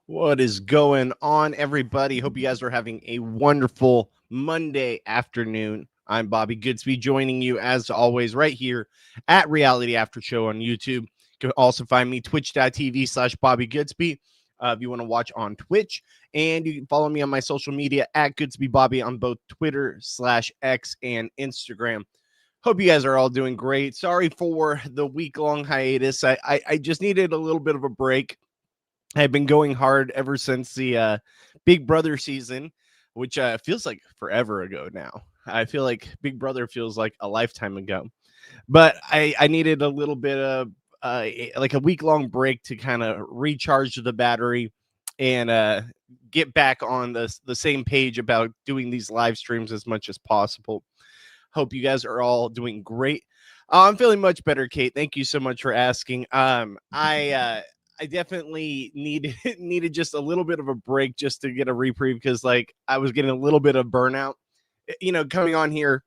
What is going on, everybody? Hope you guys are having a wonderful Monday afternoon. I'm Bobby Goodsby, joining you as always right here at Reality After Show on YouTube. You can also find me twitch.tv/Bobby Goodsby if you want to watch on Twitch. And you can follow me on my social media at Goodsby Bobby on both Twitter/X and Instagram. Hope you guys are all doing great. Sorry for the week-long hiatus. I just needed a little bit of a break. I've been going hard ever since the Big Brother season, which feels like forever ago now. I feel like Big Brother feels like a lifetime ago. But I needed a little bit of like a week-long break to kind of recharge the battery and get back on the same page about doing these live streams as much as possible. Hope you guys are all doing great. I'm feeling much better, Kate. Thank you so much for asking. I definitely needed needed just a little bit of a break just to get a reprieve because like I was getting a little bit of burnout. Coming on here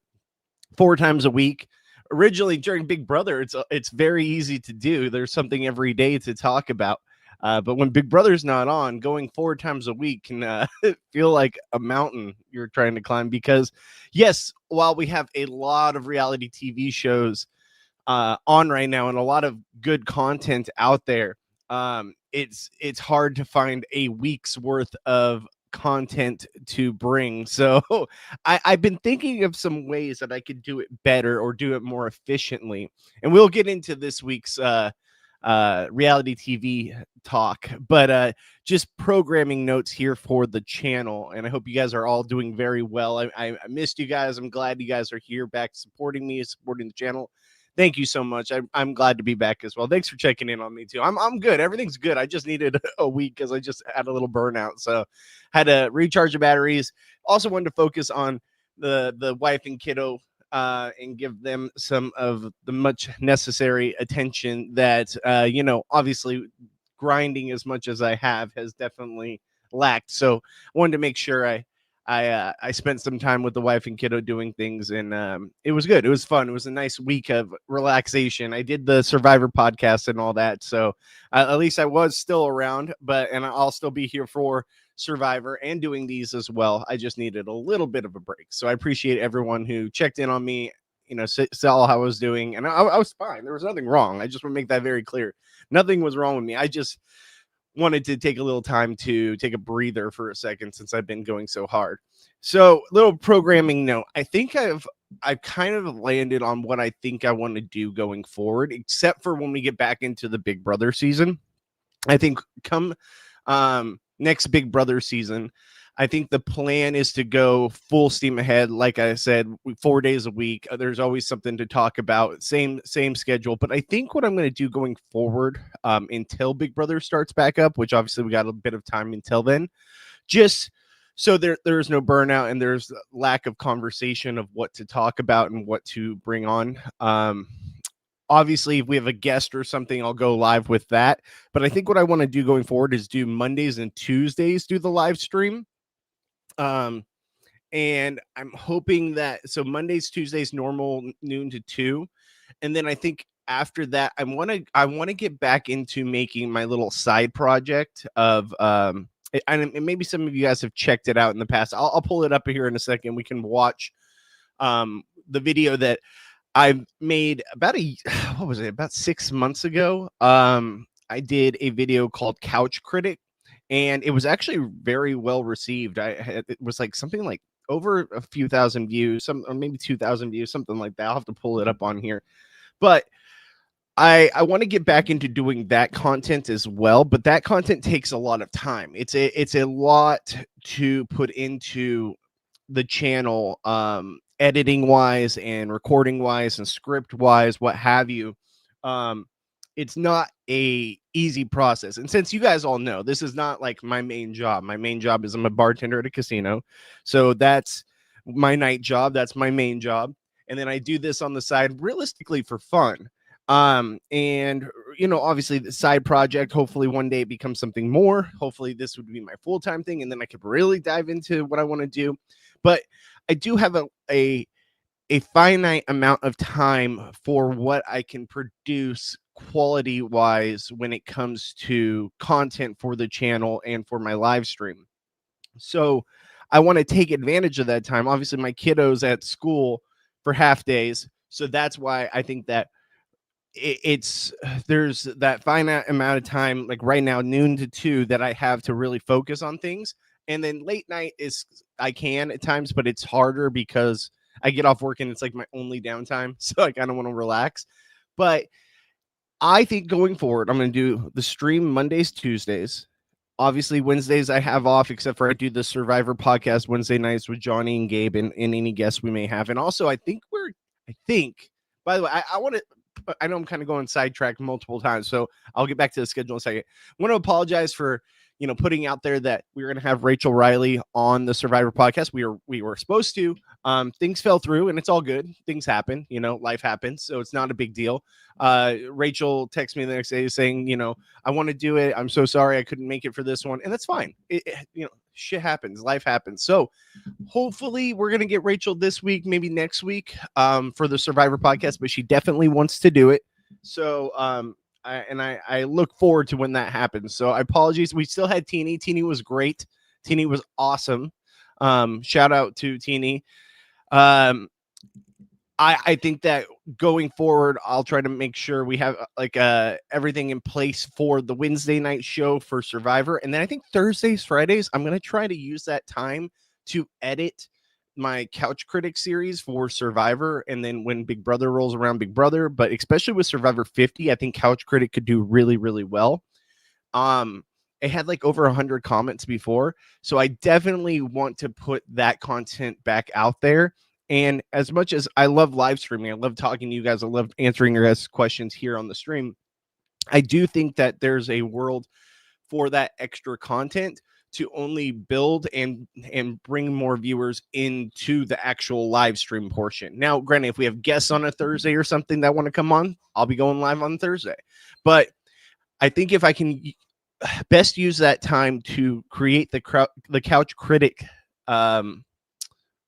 4 times a week. Originally during Big Brother, it's very easy to do. There's something every day to talk about. But when Big Brother's not on, going 4 times a week can feel like a mountain you're trying to climb. Because, yes, while we have a lot of reality TV shows on right now and a lot of good content out there, it's hard to find a week's worth of content to bring. So I've been thinking of some ways that I could do it better or do it more efficiently. And we'll get into this week's reality TV talk, but just programming notes here for the channel. And I hope you guys are all doing very well. I missed you guys. I'm glad you guys are here back supporting me, supporting the channel. Thank you so much. I'm glad to be back as well. Thanks for checking in on me too. I'm good. Everything's good. I just needed a week because I just had a little burnout. So had to recharge the batteries. Also wanted to focus on the wife and kiddo and give them some of the much necessary attention that obviously grinding as much as I have has definitely lacked. So I wanted to make sure I spent some time with the wife and kiddo doing things, and it was good. It was fun. It was a nice week of relaxation. I did the Survivor podcast and all that, so at least I was still around. And I'll still be here for Survivor and doing these as well. I just needed a little bit of a break, so I appreciate everyone who checked in on me. Saw how I was doing, and I was fine. There was nothing wrong. I just want to make that very clear. Nothing was wrong with me. I just wanted to take a little time to take a breather for a second since I've been going so hard. So, little programming note. I think I've kind of landed on what I think I want to do going forward, except for when we get back into the Big Brother season. I think come next Big Brother season, I think the plan is to go full steam ahead. Like I said, 4 days a week. There's always something to talk about. Same schedule. But I think what I'm going to do going forward, until Big Brother starts back up, which obviously we got a bit of time until then, just so there's no burnout and there's lack of conversation of what to talk about and what to bring on. Obviously, if we have a guest or something, I'll go live with that. But I think what I want to do going forward is do Mondays and Tuesdays, do the live stream. And I'm hoping that Mondays, Tuesdays, normal noon to 2. And then I think after that, I want to get back into making my little side project of and maybe some of you guys have checked it out in the past. I'll pull it up here in a second. We can watch the video that I made about 6 months ago. I did a video called Couch Critic, and it was actually very well received. It was like something like over a few thousand views, or maybe 2,000 views, something like that. I'll have to pull it up on here. But I want to get back into doing that content as well, but that content takes a lot of time. It's a lot to put into the channel, editing wise and recording wise and script wise, what have you. It's not a easy process. And since you guys all know, this is not like my main job. My main job is I'm a bartender at a casino. So that's my night job. That's my main job. And then I do this on the side realistically for fun. And obviously the side project, hopefully one day it becomes something more. Hopefully this would be my full-time thing, and then I could really dive into what I want to do. But I do have a finite amount of time for what I can produce quality wise when it comes to content for the channel and for my live stream. So I want to take advantage of that time. Obviously, my kiddo's at school for half days. So that's why I think that it's there's that finite amount of time, like right now, noon to 2, that I have to really focus on things. And then late night is I can at times, but it's harder because I get off work and it's like my only downtime. So I kind of want to relax. But I think going forward, I'm going to do the stream Mondays, Tuesdays. Obviously, Wednesdays I have off, except for I do the Survivor podcast Wednesday nights with Johnny and Gabe and any guests we may have. And also, I think, by the way, I want to, I know I'm kind of going sidetracked multiple times, so I'll get back to the schedule in a second. I want to apologize for, putting out there that we were going to have Rachel Riley on the Survivor podcast. We were supposed to. Things fell through, and it's all good. Things happen, life happens, so it's not a big deal. Rachel texted me the next day saying, I want to do it. I'm so sorry I couldn't make it for this one, and that's fine. Shit happens, life happens. So hopefully we're gonna get Rachel this week, maybe next week, for the Survivor podcast. But she definitely wants to do it. So I look forward to when that happens. So I apologize. We still had Teeny. Teeny was great. Teeny was awesome. Shout out to Teeny. I think that going forward, I'll try to make sure we have everything in place for the Wednesday night show for Survivor. And then I think Thursdays, Fridays, I'm going to try to use that time to edit my Couch Critic series for Survivor. And then when Big Brother rolls around, Big Brother, but especially with Survivor 50, I think Couch Critic could do really, really well. It had like over 100 comments before. So I definitely want to put that content back out there. And as much as I love live streaming, I love talking to you guys, I love answering your guys' questions here on the stream, I do think that there's a world for that extra content to only build and bring more viewers into the actual live stream portion. Now, granted, if we have guests on a Thursday or something that want to come on, I'll be going live on Thursday. But I think if I can best use that time to create the Couch Critic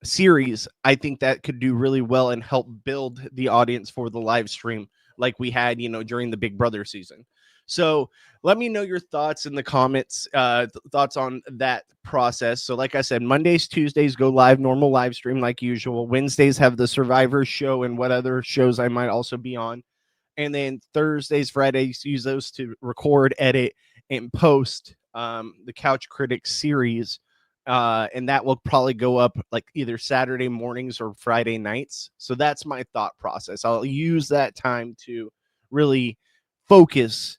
series, I think that could do really well and help build the audience for the live stream like we had, during the Big Brother season. So let me know your thoughts in the comments, thoughts on that process. So like I said, Mondays, Tuesdays go live, normal live stream like usual. Wednesdays have the Survivor show and what other shows I might also be on. And then Thursdays, Fridays, use those to record, edit, and post the Couch Critic series. And that will probably go up like either Saturday mornings or Friday nights. So that's my thought process. I'll use that time to really focus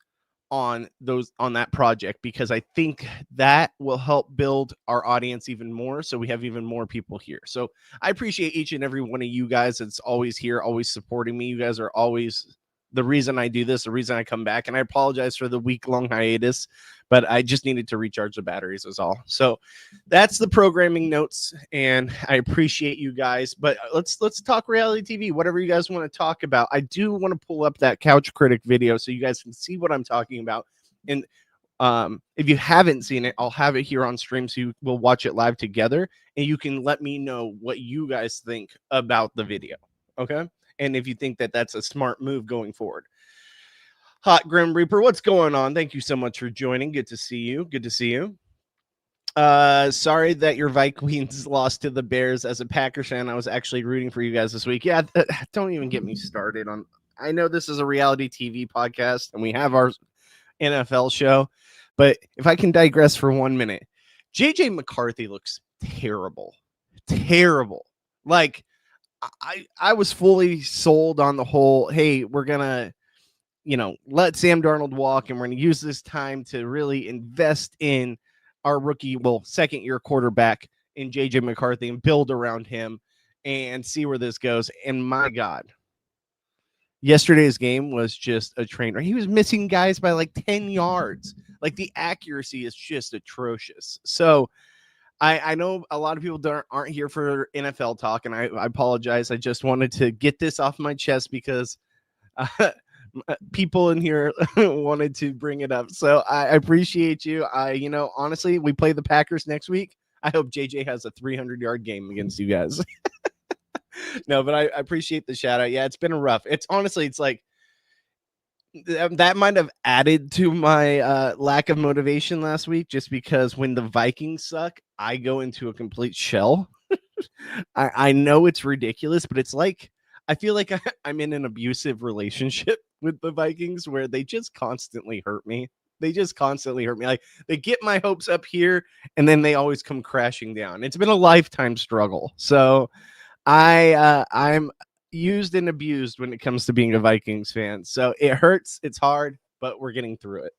on that project, because I think that will help build our audience even more, so we have even more people here. So I appreciate each and every one of you guys that's always here, always supporting me. You guys are always the reason I do this, the reason I come back. And I apologize for the week-long hiatus, but I just needed to recharge the batteries is all. So that's the programming notes, and I appreciate you guys. But let's talk reality TV, whatever you guys want to talk about. I do want to pull up that Couch Critic video so you guys can see what I'm talking about. And if you haven't seen it, I'll have it here on stream, so you will watch it live together, and you can let me know what you guys think about the video. Okay. And if you think that that's a smart move going forward. Hot Grim Reaper, what's going on? Thank you so much for joining. Good to see you. Good to see you. Sorry that your Vikings lost to the Bears. As a Packers fan, I was actually rooting for you guys this week. Yeah, don't even get me started on. I know this is a reality TV podcast and we have our NFL show, but if I can digress for 1 minute, JJ McCarthy looks terrible. Terrible. Like, I was fully sold on the whole, hey, we're going to, let Sam Darnold walk, and we're going to use this time to really invest in our rookie, second-year quarterback in JJ McCarthy and build around him and see where this goes. And my God, yesterday's game was just a train wreck. He was missing guys by like 10 yards. Like, the accuracy is just atrocious. So I know a lot of people aren't here for NFL talk, and I apologize. I just wanted to get this off my chest because people in here wanted to bring it up. So I appreciate you. Honestly, we play the Packers next week. I hope JJ has a 300-yard game against you guys. No, but I appreciate the shout out. Yeah, it's been a rough. It's honestly, it's like that might have added to my lack of motivation last week, just because when the Vikings suck, I go into a complete shell. I know it's ridiculous, but it's like I feel like I'm in an abusive relationship with the Vikings where they just constantly hurt me. They just constantly hurt me. Like they get my hopes up here and then they always come crashing down. It's been a lifetime struggle. So I'm used and abused when it comes to being a Vikings fan. So it hurts, it's hard, but we're getting through it.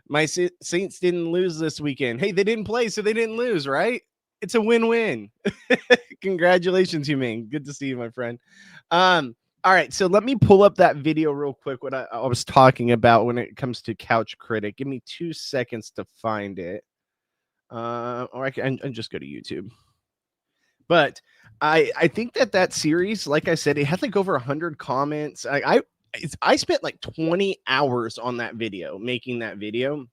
My Saints didn't lose this weekend. Hey, they didn't play, so they didn't lose, right? It's a win-win. Congratulations, Humane. Good to see you, my friend. All right, so let me pull up that video real quick, what I was talking about when it comes to Couch Critic. Give me 2 seconds to find it. Or I can just go to YouTube. But I think that series, like I said, it had like over 100 comments. I spent like 20 hours on that video, making that video.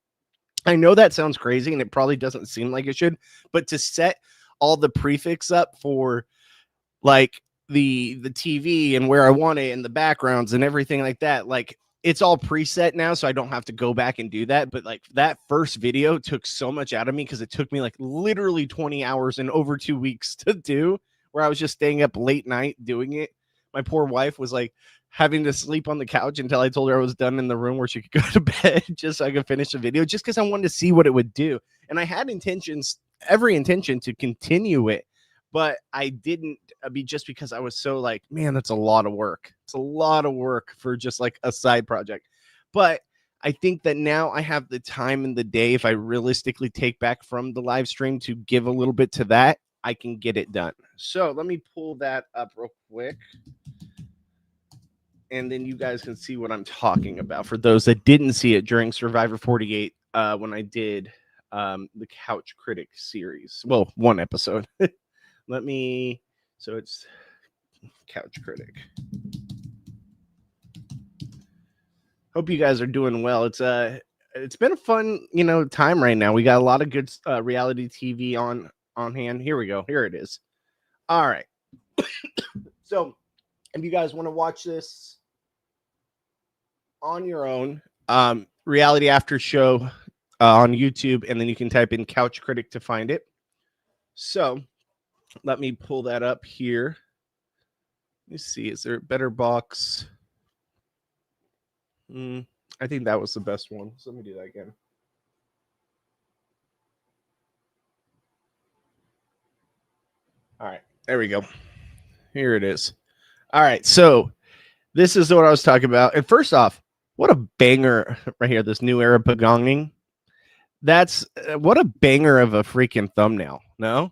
I know that sounds crazy and it probably doesn't seem like it should, but to set all the prefix up for like the TV and where I want it and the backgrounds and everything like that, like it's all preset now, so I don't have to go back and do that. But like that first video took so much out of me because it took me like literally 20 hours and over 2 weeks to do, where I was just staying up late night doing it. My poor wife was like having to sleep on the couch until I told her I was done in the room where she could go to bed just so I could finish the video, just because I wanted to see what it would do. And I had every intention to continue it, but I didn't just because I was so like, man, that's a lot of work. It's a lot of work for just like a side project. But I think that now I have the time in the day, if I realistically take back from the live stream to give a little bit to that, I can get it done. So let me pull that up real quick. And then you guys can see what I'm talking about for those that didn't see it during Survivor 48 when I did the Couch Critic series. Well, one episode. So it's Couch Critic. Hope you guys are doing well. It's been a fun, time right now. We got a lot of good reality TV on hand. Here we go. Here it is. All right. So if you guys want to watch this on your own, reality after show on YouTube, and then you can type in Couch Critic to find it. So let me pull that up here. Let me see. Is there a better box? I think that was the best one. So let me do that again. All right. There we go. Here it is. All right. So this is what I was talking about. And first off, what a banger right here. This New Era Pagonging. That's what a banger of a freaking thumbnail. No?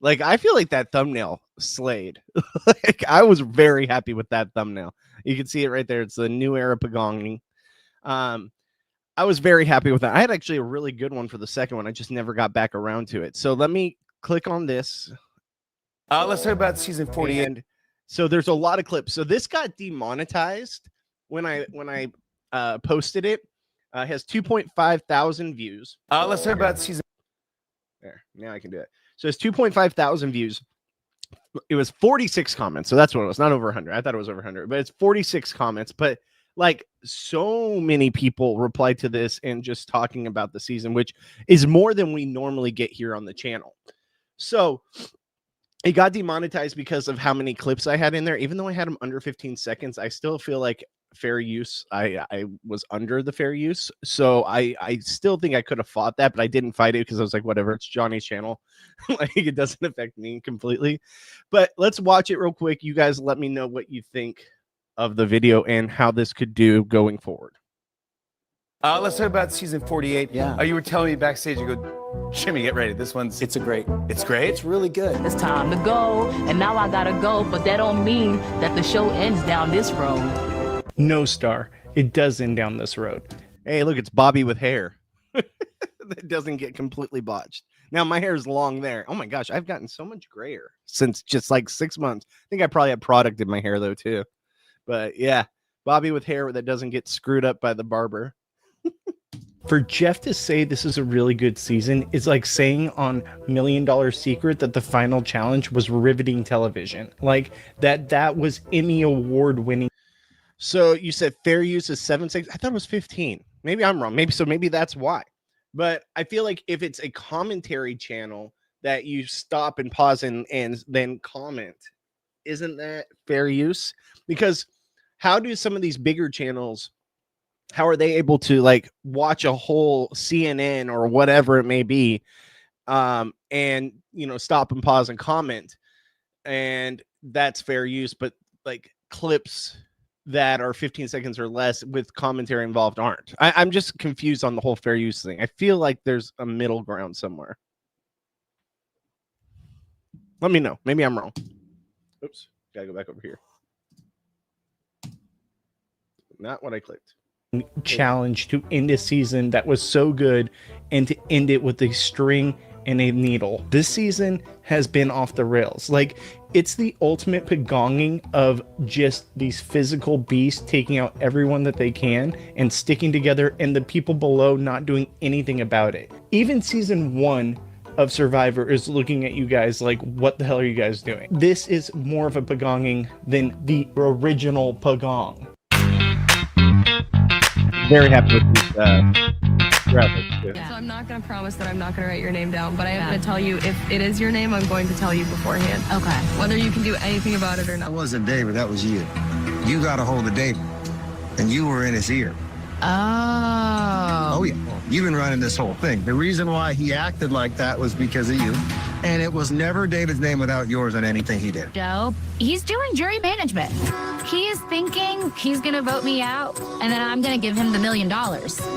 Like, I feel like that thumbnail slayed. Like, I was very happy with that thumbnail. You can see it right there. It's the New Era Pagonging. I was very happy with that. I had actually a really good one for the second one. I just never got back around to it. So let me click on this. Let's talk about season 48. And so there's a lot of clips. So this got demonetized when I posted it. It has 2.5 thousand views. Let's talk about season. There, now I can do it. So it's 2.5 thousand views. It was 46 comments. So that's what it was. Not over 100. I thought it was over 100, but it's 46 comments. But like so many people replied to this and just talking about the season, which is more than we normally get here on the channel. So it got demonetized because of how many clips I had in there. Even though I had them under 15 seconds, I still feel like fair use. I was under the fair use. So I still think I could have fought that, but I didn't fight it because I was like, whatever, it's Johnny's channel. Like, it doesn't affect me completely. But let's watch it real quick. You guys let me know what you think of the video and how this could do going forward. Let's talk about season 48. Yeah. You were telling me backstage, you go, Jimmy, get ready. This one's... It's great. It's great? It's really good. It's time to go, and now I gotta go, but that don't mean that the show ends down this road. No, Star. It does end down this road. Hey, look, it's Bobby with hair. That doesn't get completely botched. Now, my hair is long there. Oh my gosh, I've gotten so much grayer since just like 6 months. I think I probably have product in my hair though too. But yeah, Bobby with hair that doesn't get screwed up by the barber. For Jeff to say this is a really good season is like saying on $1 Million Secret that the final challenge was riveting television. Like that was Emmy award winning. So you said fair use is 7 seconds. I thought it was 15. Maybe I'm wrong. Maybe that's why. But I feel like if it's a commentary channel that you stop and pause and then comment, isn't that fair use? Because how do some of these bigger channels, how are they able to like watch a whole CNN or whatever it may be, and stop and pause and comment, and that's fair use, but like clips that are 15 seconds or less with commentary involved aren't. I'm just confused on the whole fair use thing. I feel like there's a middle ground somewhere. Let me know. Maybe I'm wrong. Oops. Gotta go back over here. Not what I clicked. Challenge to end a season that was so good and to end it with a string and a needle. This season has been off the rails. Like, it's the ultimate pagonging of just these physical beasts taking out everyone that they can and sticking together, and the people below not doing anything about it. Even season 1 of Survivor is looking at you guys like, what the hell are you guys doing? This is more of a pagonging than the original pagong. Very happy with these graphics too. Yeah. So I'm not going to promise that I'm not going to write your name down, but I am going to tell you if it is your name, I'm going to tell you beforehand. Okay. Whether you can do anything about it or not. That wasn't David, that was you. You got a hold of David, and you were in his ear. Oh. Yeah. You've been running this whole thing. The reason why he acted like that was because of you. And it was never David's name without yours on anything he did. Joe, he's doing jury management. He is thinking he's going to vote me out, and then I'm going to give him the $1 million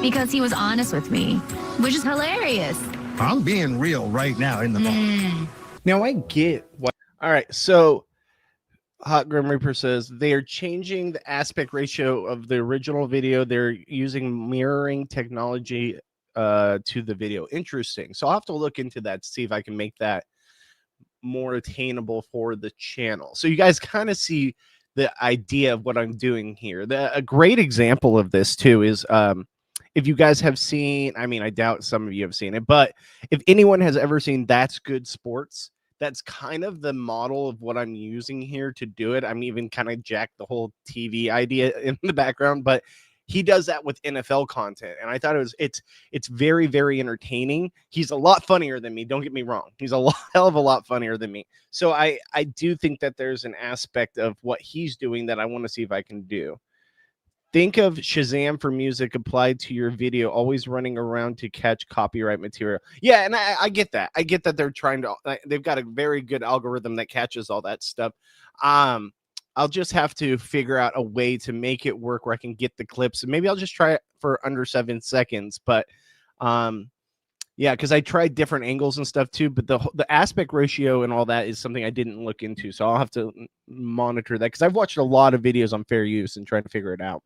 because he was honest with me, which is hilarious. I'm being real right now in the moment. Now I get what. All right, so Hot Grim Reaper says they are changing the aspect ratio of the original video. They're using mirroring technology to the video. Interesting. So I'll have to look into that to see if I can make that more attainable for the channel. So you guys kind of see the idea of what I'm doing here. A great example of this too is if you guys have seen, I mean, I doubt some of you have seen it, but if anyone has ever seen That's Good Sports, that's kind of the model of what I'm using here to do it. I'm even kind of jacked the whole TV idea in the background, but he does that with NFL content. And I thought it's very, very entertaining. He's a lot funnier than me. Don't get me wrong. He's a hell of a lot funnier than me. So I do think that there's an aspect of what he's doing that I want to see if I can do. Think of Shazam for music applied to your video, always running around to catch copyright material. Yeah, and I get that. I get that they're trying to, they've got a very good algorithm that catches all that stuff. I'll just have to figure out a way to make it work where I can get the clips. And maybe I'll just try it for under 7 seconds. But yeah, because I tried different angles and stuff too. But the aspect ratio and all that is something I didn't look into. So I'll have to monitor that because I've watched a lot of videos on fair use and trying to figure it out.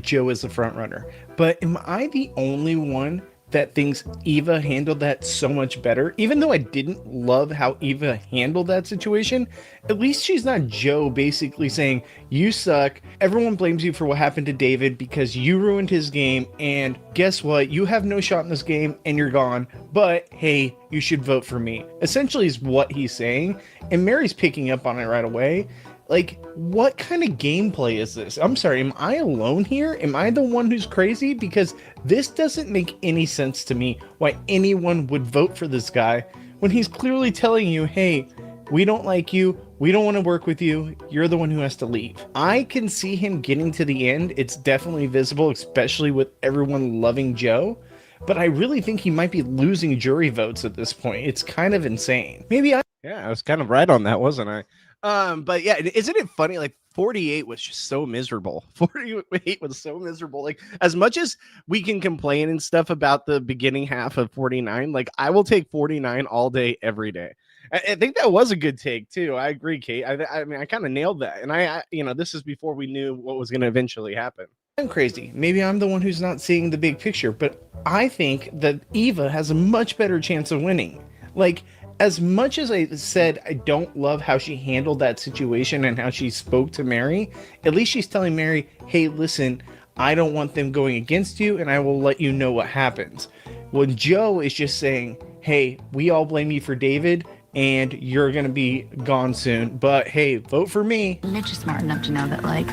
Joe is the front runner, but am I the only one that thinks Eva handled that so much better? Even though I didn't love how Eva handled that situation, at least she's not Joe basically saying, you suck, everyone blames you for what happened to David because you ruined his game, and guess what, you have no shot in this game and you're gone, but hey, you should vote for me. Essentially is what he's saying, and Mary's picking up on it right away. Like, what kind of gameplay is this? I'm sorry, am I alone here? Am I the one who's crazy? Because this doesn't make any sense to me why anyone would vote for this guy when he's clearly telling you, hey, we don't like you, we don't want to work with you, you're the one who has to leave. I can see him getting to the end. It's definitely visible, especially with everyone loving Joe. But I really think he might be losing jury votes at this point. It's kind of insane. Yeah, I was kind of right on that, wasn't I? But yeah, isn't it funny? Like 48 was just so miserable. 48 was so miserable. Like, as much as we can complain and stuff about the beginning half of 49, like I will take 49 all day, every day. I think that was a good take too. I agree, Kate. I mean, I kind of nailed that. And I this is before we knew what was going to eventually happen. I'm crazy. Maybe I'm the one who's not seeing the big picture, but I think that Eva has a much better chance of winning. Like, as much as I said I don't love how she handled that situation and how she spoke to Mary, at least she's telling Mary, hey, listen, I don't want them going against you, and I will let you know what happens. When Joe is just saying, hey, we all blame you for David, and you're going to be gone soon. But hey, vote for me. Mitch is smart enough to know that, like,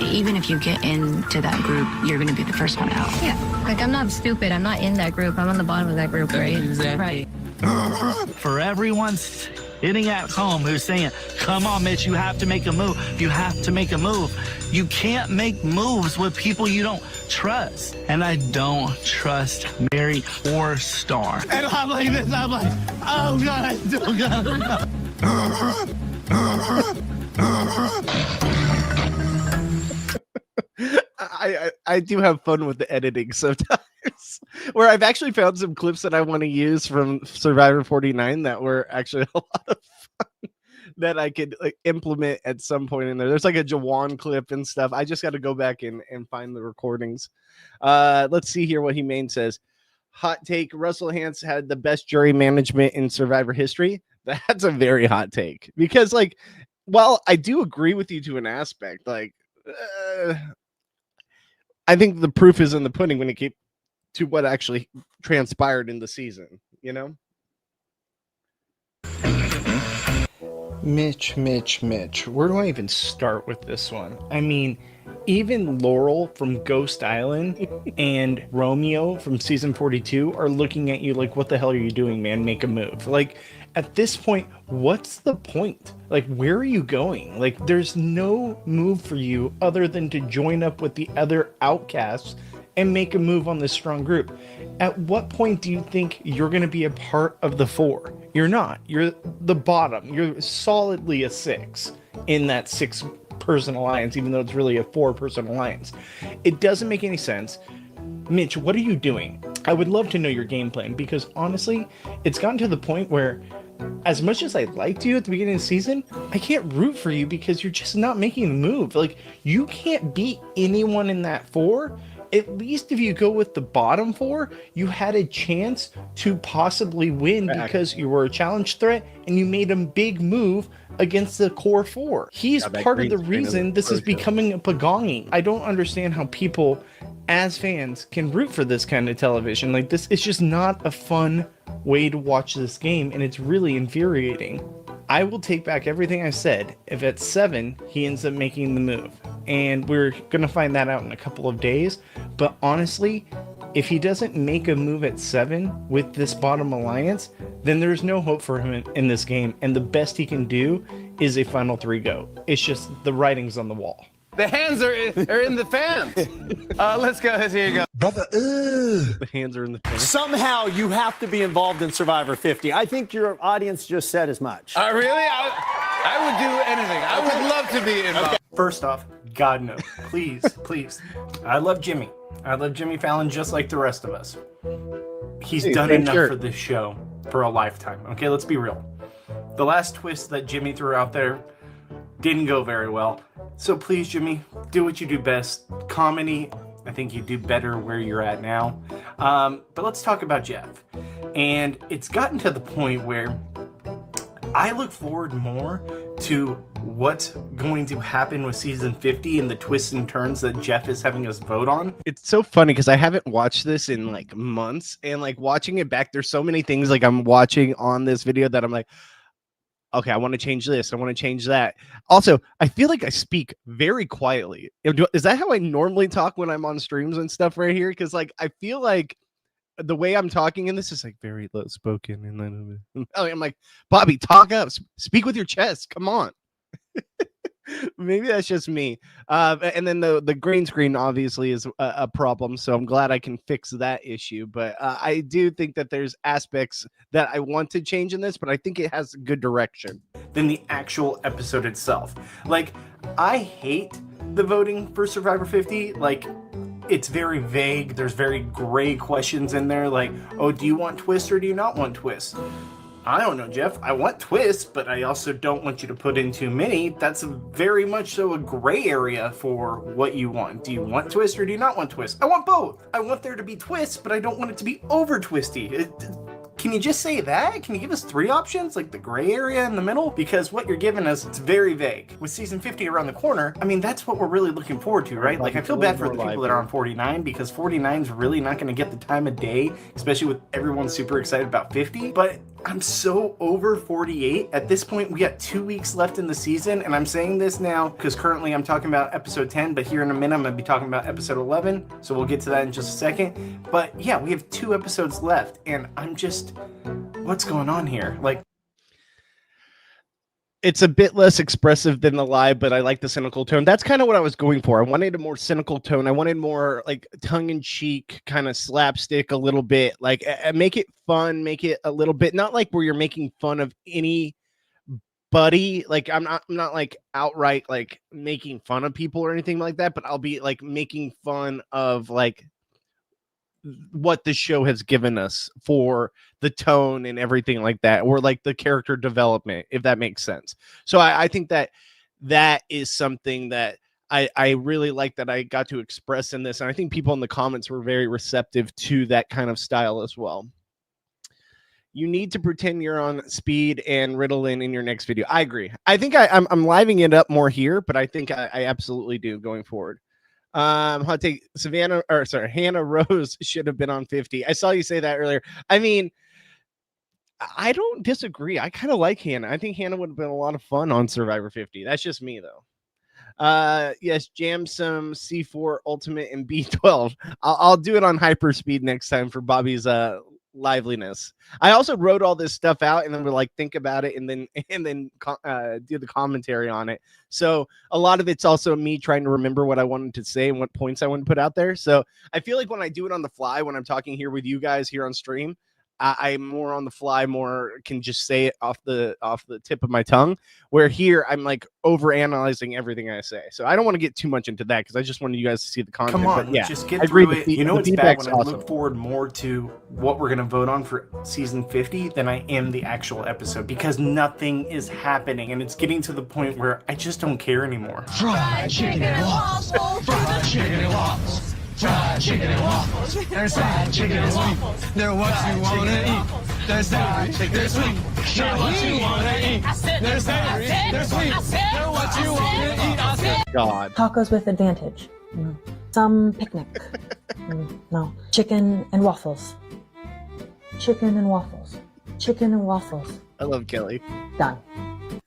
even if you get into that group, you're going to be the first one out. Yeah. Like, I'm not stupid. I'm not in that group. I'm on the bottom of that group, right? Exactly. Right. For everyone sitting at home who's saying, come on, Mitch, you have to make a move. You have to make a move. You can't make moves with people you don't trust. And I don't trust Mary or Star. And I'm like this, I'm like, oh God, I still got I do have fun with the editing sometimes, where I've actually found some clips that I want to use from Survivor 49 that were actually a lot of fun that I could like implement at some point in there. There's like a Jawan clip and stuff. I just got to go back and find the recordings. Let's see here what Humane says. Hot take: Russell Hantz had the best jury management in Survivor history. That's a very hot take, because like, while I do agree with you to an aspect, like, I think the proof is in the pudding when it came to what actually transpired in the season, you know? Mitch. Where do I even start with this one? I mean, even Laurel from Ghost Island and Romeo from season 42 are looking at you like, what the hell are you doing, man? Make a move. Like, at this point, what's the point? Like, where are you going? Like, there's no move for you other than to join up with the other outcasts and make a move on this strong group. At what point do you think you're going to be a part of the 4? You're not. You're the bottom. You're solidly a 6 in that 6-person alliance, even though it's really a 4-person alliance. It doesn't make any sense. Mitch, what are you doing? I would love to know your game plan, because honestly, it's gotten to the point where, as much as I liked you at the beginning of the season, I can't root for you because you're just not making the move. Like, you can't beat anyone in that 4. At least if you go with the bottom 4, you had a chance to possibly win because you were a challenge threat and you made a big move against the core 4. He's part of the reason this is becoming a pagong. I don't understand how people, as fans, can root for this kind of television. Like, this is just not a fun way to watch this game, and it's really infuriating. I will take back everything I said if at 7 he ends up making the move, and we're gonna find that out in a couple of days. But honestly, if he doesn't make a move at 7 with this bottom alliance, then there's no hope for him in this game, and the best he can do is a final 3 go. It's just the writing's on the wall. The hands are in the fans. Let's go. Here you go. Brother, The hands are in the pants. Somehow you have to be involved in Survivor 50. I think your audience just said as much. Really? I would do anything. I would love to be involved. Okay. First off, God no. Please. I love Jimmy. I love Jimmy Fallon just like the rest of us. He's done enough for this show for a lifetime. Okay, let's be real. The last twist that Jimmy threw out there didn't go very well. So please, Jimmy, do what you do best. Comedy, I think you do better where you're at now. But let's talk about Jeff. And it's gotten to the point where I look forward more to what's going to happen with season 50 and the twists and turns that Jeff is having us vote on. It's so funny because I haven't watched this in like months, and like watching it back, there's so many things like I'm watching on this video that I'm like, okay, I want to change this. I want to change that. Also, I feel like I speak very quietly. Is that how I normally talk when I'm on streams and stuff right here? Because like, I feel like the way I'm talking in this is like very low spoken. And then I'm like, Bobby, talk up, speak with your chest. Come on. Maybe that's just me. And then the green screen obviously is a problem, so I'm glad I can fix that issue. But I do think that there's aspects that I want to change in this, but I think it has good direction. Than the actual episode itself. Like, I hate the voting for Survivor 50. Like, it's very vague. There's very gray questions in there. Like, oh, do you want twists or do you not want twists? I don't know, Jeff. I want twists, but I also don't want you to put in too many. That's very much so a gray area for what you want. Do you want twists or do you not want twists? I want both. I want there to be twists, but I don't want it to be over twisty. Can you just say that? Can you give us 3 options, like the gray area in the middle? Because what you're giving us, it's very vague. With season 50 around the corner, I mean, that's what we're really looking forward to, right? Like, I feel bad for the people that are on 49, because 49's really not going to get the time of day, especially with everyone super excited about 50. But I'm so over 48. At this point, we got 2 weeks left in the season, and I'm saying this now because currently I'm talking about episode 10, but here in a minute I'm going to be talking about episode 11, so we'll get to that in just a second. But yeah, we have 2 episodes left, and I'm just, what's going on here? Like, it's a bit less expressive than the live, but I like the cynical tone. That's kind of what I was going for. I wanted a more cynical tone. I wanted more like tongue-in-cheek, kind of slapstick a little bit. Like make it fun, make it a little bit not like where you're making fun of anybody. Like I'm not like outright like making fun of people or anything like that, but I'll be like making fun of like what the show has given us for the tone and everything like that, or like the character development, if that makes sense. So I think that is something that I really like that I got to express in this. And I think people in the comments were very receptive to that kind of style as well. You need to pretend you're on Speed and Ritalin in your next video. I agree. I think I'm living it up more here, but I think I absolutely do going forward. Hot take, Hannah Rose should have been on 50. I saw you say that earlier. I mean, I don't disagree. I kind of like Hannah. I think Hannah would have been a lot of fun on Survivor 50. That's just me though. Yes, jam some C4 Ultimate and B12. I'll do it on hyper speed next time for Bobby's liveliness. I also wrote all this stuff out and then we're like think about it and then do the commentary on it. So a lot of it's also me trying to remember what I wanted to say and what points I want to put out there. So I feel like when I do it on the fly, when I'm talking here with you guys here on stream, I'm more on the fly, more can just say it off the tip of my tongue, where here I'm like over analyzing everything I say. So I don't want to get too much into that because I just wanted you guys to see the content. come on, but yeah, just get through it. You know it's bad when I look forward more to what we're going to vote on for season 50 than I am the actual episode, because nothing is happening and it's getting to the point where I just don't care anymore. Fried chicken and waffles. Fried chicken and waffles. Fried chicken and waffles. There's fried chicken and waffles. They're what you wanna eat. They're savory. They're sweet. They're what you wanna eat. They're savory. They're sweet. They're what you wanna eat. I said. God. Tacos with advantage. Some picnic. No. Chicken and waffles. Chicken and waffles. Chicken and waffles. I love Kelly. Done.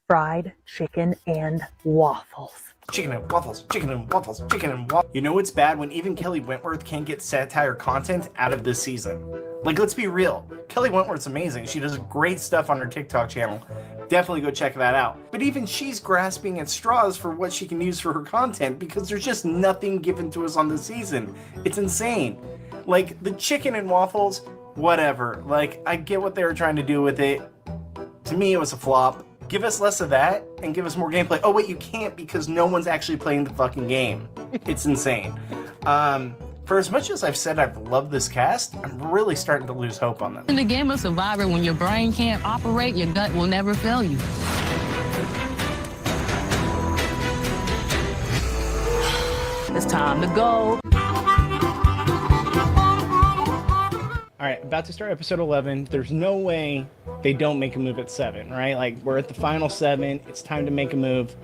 Fried chicken and waffles. Chicken and waffles, chicken and waffles, chicken and waffles. You know it's bad when even Kelly Wentworth can't get satire content out of this season. Like, let's be real. Kelly Wentworth's amazing. She does great stuff on her TikTok channel. Definitely go check that out. But even she's grasping at straws for what she can use for her content because there's just nothing given to us on the season. It's insane. Like, the chicken and waffles, whatever. Like, I get what they were trying to do with it. To me, it was a flop. Give us less of that and give us more gameplay. Oh, wait, you can't because no one's actually playing the fucking game. It's insane. For as much as I've said I've loved this cast, I'm really starting to lose hope on them. In the game of Survivor, when your brain can't operate, your gut will never fail you. It's time to go. All right, about to start episode 11. There's no way they don't make a move at 7, right? Like, we're at the final 7. It's time to make a move.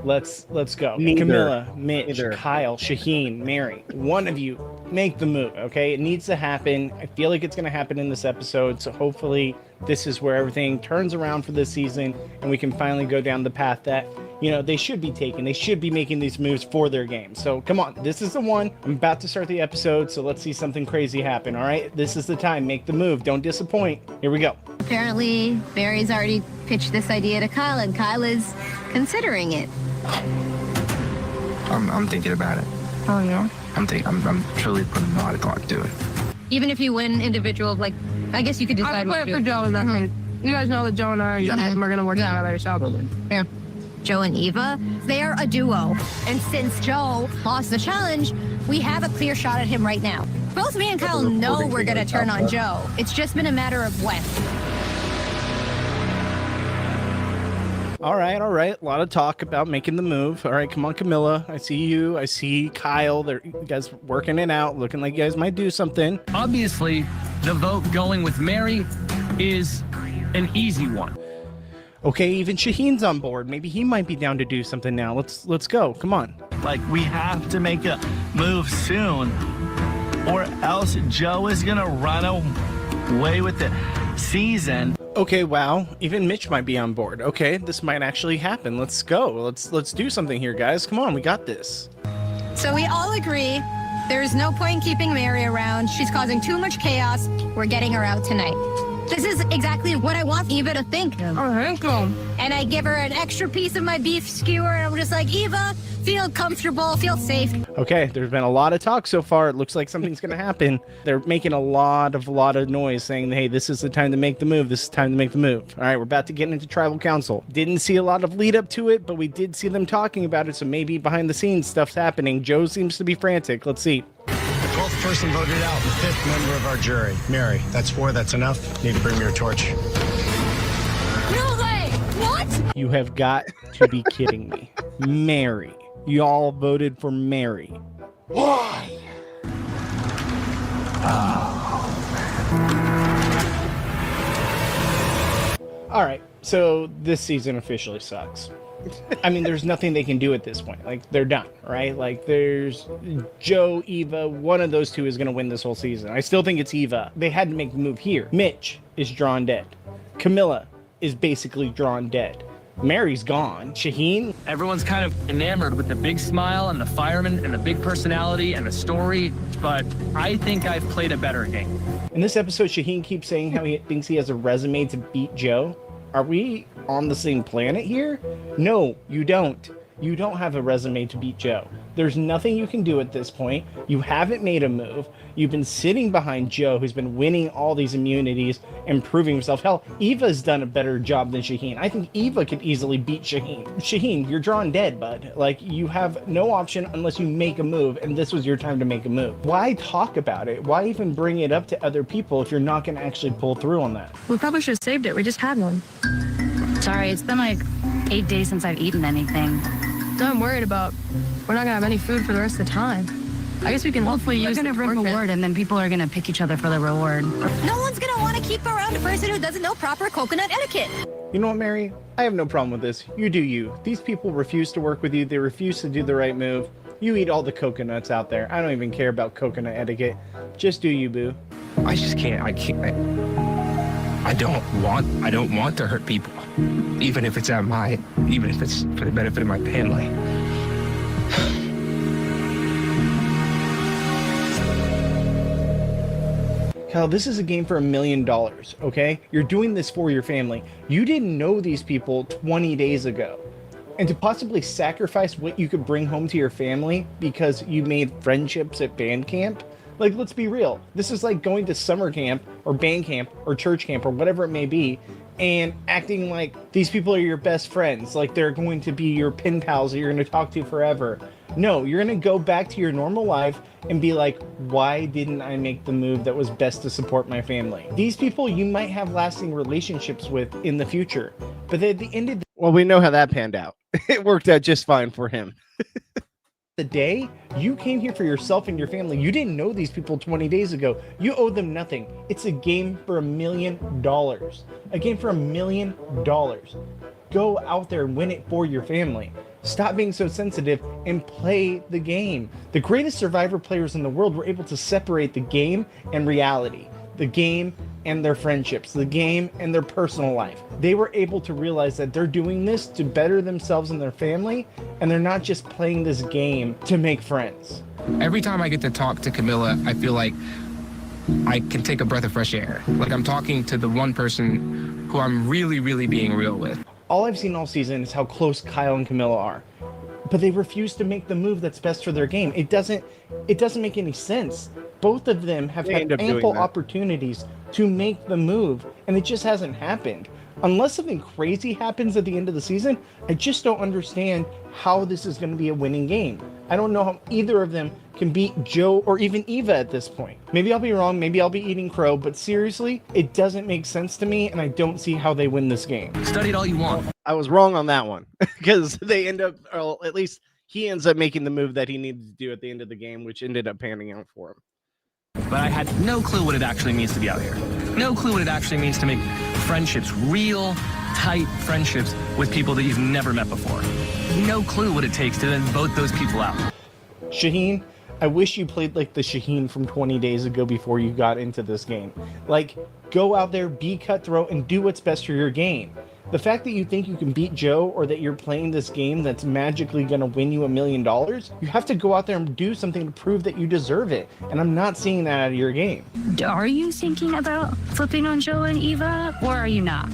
Let's go. Camilla, Mitch, Kyle, Shaheen, Mary, one of you make the move, okay? It needs to happen. I feel like it's going to happen in this episode, so hopefully this is where everything turns around for this season and we can finally go down the path that, you know, they should be taking. They should be making these moves for their game. So come on, this is the one. I'm about to start the episode, so let's see something crazy happen, all right? This is the time. Make the move. Don't disappoint. Here we go. Apparently, Barry's already pitched this idea to Kyle, and Kyle is considering it. I'm thinking about it. Oh, yeah. I'm truly putting a lot of thought to it. Even if you win individual, like, I guess you could decide what to do. For Joe and that. You guys know that Joe and I are going to work together. Yeah. Joe and Eva, they're a duo. And since Joe lost the challenge, we have a clear shot at him right now. Both me and Kyle know we're going to turn on Joe. It's just been a matter of when. All right. A lot of talk about making the move. All right, come on, Camilla. I see you. I see Kyle. You guys working it out, looking like you guys might do something. Obviously, the vote going with Mary is an easy one. Okay, even Shaheen's on board. Maybe he might be down to do something now. Let's go. Come on. Like, we have to make a move soon, or else Joe is gonna run away with the season. Okay, wow. Even Mitch might be on board. Okay, this might actually happen. Let's go. Let's do something here, guys. Come on, we got this. So we all agree there is no point in keeping Mary around. She's causing too much chaos. We're getting her out tonight. This is exactly what I want Eva to think. And I give her an extra piece of my beef skewer, and I'm just like, Eva, feel comfortable, feel safe. Okay, there's been a lot of talk so far. It looks like something's going to happen. They're making a lot of noise saying, hey, this is the time to make the move. This is the time to make the move. All right, we're about to get into tribal council. Didn't see a lot of lead up to it, but we did see them talking about it, so maybe behind the scenes stuff's happening. Joe seems to be frantic. Let's see. The 12th person voted out, the 5th member of our jury. Mary, that's 4, that's enough. Need to bring me your torch. No way! What? You have got to be kidding me. Mary. Y'all voted for Mary. Why? All right, so this season officially sucks. I mean, there's nothing they can do at this point. Like, they're done, right? Like, there's Joe, Eva, one of those two is going to win this whole season. I still think it's Eva. They had to make the move here. Mitch is drawn dead. Camilla is basically drawn dead. Mary's gone. Shaheen? Everyone's kind of enamored with the big smile and the fireman and the big personality and the story, but I think I've played a better game. In this episode, Shaheen keeps saying how he thinks he has a resume to beat Joe. Are we on the same planet here? No, you don't. You don't have a resume to beat Joe. There's nothing you can do at this point. You haven't made a move. You've been sitting behind Joe, who's been winning all these immunities and proving himself. Hell, Eva's done a better job than Shaheen. I think Eva could easily beat Shaheen. Shaheen, you're drawn dead, bud. Like, you have no option unless you make a move, and this was your time to make a move. Why talk about it? Why even bring it up to other people if you're not going to actually pull through on that? We probably should have saved it. We just had one. Sorry, it's been like 8 days since I've eaten anything. So I'm worried about we're not gonna have any food for the rest of the time. I guess we can hopefully use They're gonna the reward, and then people are gonna pick each other for the reward. No one's gonna want to keep around a person who doesn't know proper coconut etiquette. You know what, Mary? I have no problem with this. You do you. These people refuse to work with you. They refuse to do the right move. You eat all the coconuts out there. I don't even care about coconut etiquette. Just do you, boo. I just can't. I don't want to hurt people, even if it's even if it's for the benefit of my family. Kyle, this is a game for $1 million, okay? You're doing this for your family. You didn't know these people 20 days ago. And to possibly sacrifice what you could bring home to your family because you made friendships at band camp? Like, let's be real. This is like going to summer camp or band camp or church camp or whatever it may be and acting like these people are your best friends. Like they're going to be your pen pals that you're going to talk to forever. No, you're going to go back to your normal life and be like, why didn't I make the move that was best to support my family? These people you might have lasting relationships with in the future. But at the end of the... Well, we know how that panned out. It worked out just fine for him. The day you came here for yourself and your family, you didn't know these people 20 days ago. You owe them nothing. It's a game for $1 million. A game for $1 million. Go out there and win it for your family. Stop being so sensitive and play the game. The greatest Survivor players in the world were able to separate the game and reality. The game and their friendships, the game and their personal life. They were able to realize that they're doing this to better themselves and their family, and they're not just playing this game to make friends. Every time I get to talk to Camilla, I feel like I can take a breath of fresh air. Like I'm talking to the one person who I'm really, really being real with. All I've seen all season is how close Kyle and Camilla are. But they refuse to make the move that's best for their game. It doesn't make any sense. Both of them have had ample opportunities to make the move, and it just hasn't happened. Unless something crazy happens at the end of the season, I just don't understand how this is going to be a winning game. I don't know how either of them can beat Joe or even Eva at this point. Maybe I'll be wrong, maybe I'll be eating crow, but seriously, it doesn't make sense to me, and I don't see how they win this game. Study it all you want. I was wrong on that one, because they end up, or at least he ends up making the move that he needed to do at the end of the game, which ended up panning out for him. But I had no clue what it actually means to be out here. No clue what it actually means to make friendships, real, tight friendships with people that you've never met before. No clue what it takes to then vote those people out. Shaheen, I wish you played like the Shaheen from 20 days ago before you got into this game. Like, go out there, be cutthroat, and do what's best for your game. The fact that you think you can beat Joe or that you're playing this game that's magically going to win you $1 million, you have to go out there and do something to prove that you deserve it. And I'm not seeing that out of your game. Are you thinking about flipping on Joe and Eva, or are you not?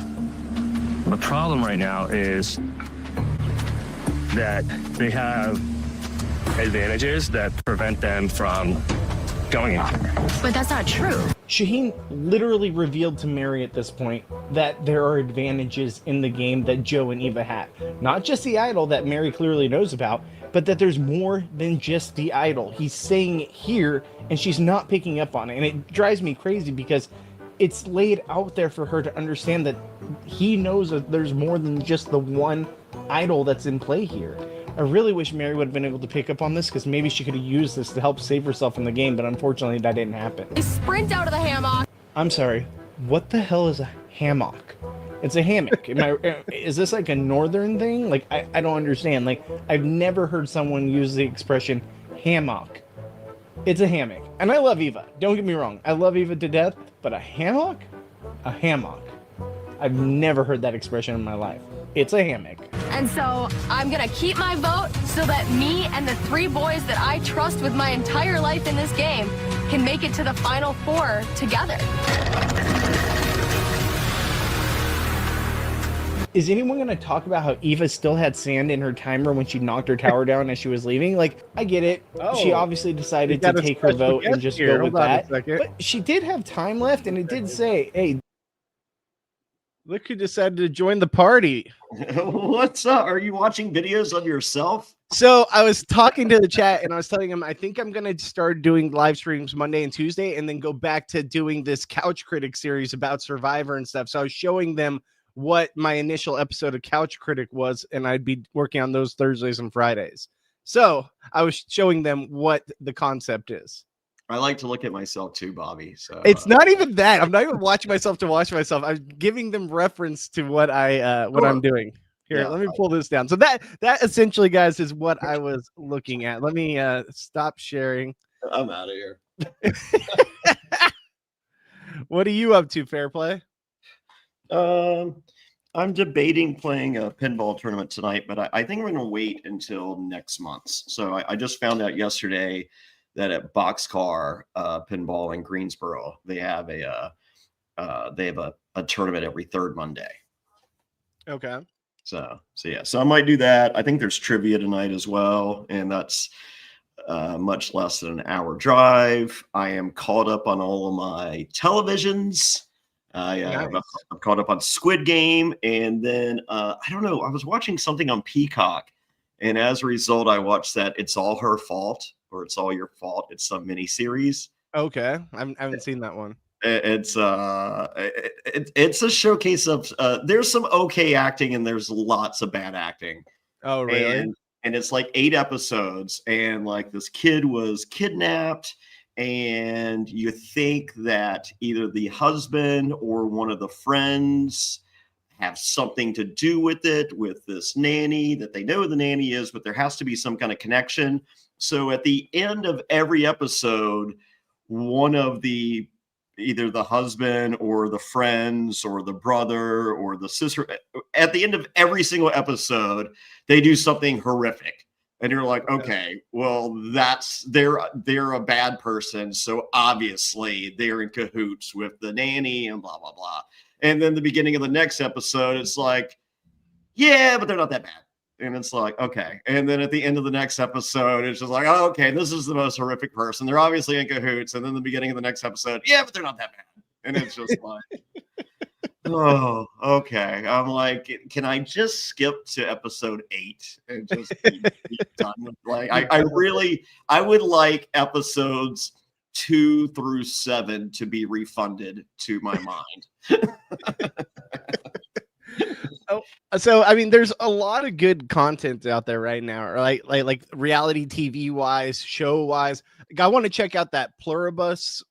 The problem right now is that they have advantages that prevent them from going in. But that's not true. Shaheen literally revealed to Mary at this point that there are advantages in the game that Joe and Eva had. Not just the idol that Mary clearly knows about, but that there's more than just the idol. He's saying it here, and she's not picking up on it. And it drives me crazy because it's laid out there for her to understand that he knows that there's more than just the one idol that's in play here. I really wish Mary would have been able to pick up on this, because maybe she could have used this to help save herself in the game, but unfortunately that didn't happen. Sprint out of the hammock. I'm sorry, what the hell is a hammock? It's a hammock. Is this like a northern thing? Like, I don't understand. Like, I've never heard someone use the expression hammock. It's a hammock. And I love Eva. Don't get me wrong. I love Eva to death, but a hammock? A hammock. I've never heard that expression in my life. It's a hammock. And so I'm gonna keep my vote so that me and the 3 boys that I trust with my entire life in this game can make it to the final 4 together. Is anyone going to talk about how Eva still had sand in her timer when she knocked her tower down as she was leaving? Like, I get it. She obviously decided to take her vote and just go with that. But she did have time left, and it did say, hey, look who decided to join the party. What's up? Are you watching videos of yourself? So I was talking to the chat, and I was telling him I think I'm going to start doing live streams Monday and Tuesday, and then go back to doing this Couch Critic series about Survivor and stuff. So I was showing them what my initial episode of Couch Critic was, and I'd be working on those Thursdays and Fridays. So I was showing them what the concept is. I like to look at myself too, Bobby. So it's not even that. I'm not even watching myself to watch myself. I'm giving them reference to what I'm doing. Here, let me pull this down. So that essentially, guys, is what I was looking at. Let me stop sharing. I'm out of here. What are you up to, Fairplay? I'm debating playing a pinball tournament tonight, but I think we're going to wait until next month. So I just found out yesterday that at Boxcar Pinball in Greensboro, they have a tournament every 3rd Monday. Okay. So yeah, so I might do that. I think there's trivia tonight as well, and that's much less than an hour drive. I am caught up on all of my televisions. I'm caught up on Squid Game, and then I don't know. I was watching something on Peacock, and as a result, I watched that It's All Her Fault, or It's All Your Fault. It's some mini series. Okay, I haven't seen that one. It's a showcase of there's some okay acting and there's lots of bad acting. Oh, really? And it's like 8 episodes, and like this kid was kidnapped. And you think that either the husband or one of the friends have something to do with it, with this nanny, that they know who the nanny is, but there has to be some kind of connection. So at the end of every episode, one of either the husband or the friends or the brother or the sister, at the end of every single episode, they do something horrific. And you're like, okay, well, they're a bad person. So obviously they're in cahoots with the nanny and blah, blah, blah. And then the beginning of the next episode, it's like, yeah, but they're not that bad. And it's like, okay. And then at the end of the next episode, it's just like, oh, okay, this is the most horrific person. They're obviously in cahoots. And then the beginning of the next episode, yeah, but they're not that bad. And it's just like, oh, okay. I'm like, can I just skip to episode 8 and just be done with, like, I would like episodes 2 through 7 to be refunded to my mind. So I mean, there's a lot of good content out there right now, or like reality TV wise, show wise. Like, I want to check out that Pluribus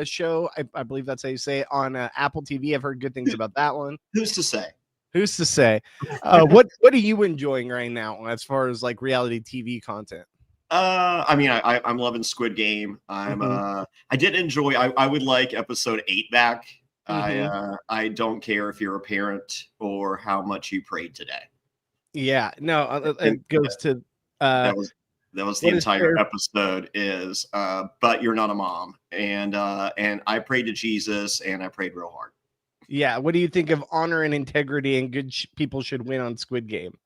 show. I believe that's how you say it, on Apple TV. I've heard good things about that one. Who's to say? Who's to say? What are you enjoying right now as far as like reality TV content? I mean, I'm loving Squid Game. I did enjoy. I would like episode 8 back. I don't care if you're a parent or how much you prayed today. Yeah, no, it goes to that was the entire episode is but you're not a mom, and I prayed to Jesus and I prayed real hard. Yeah, what do you think of honor and integrity and good people should win on Squid Game?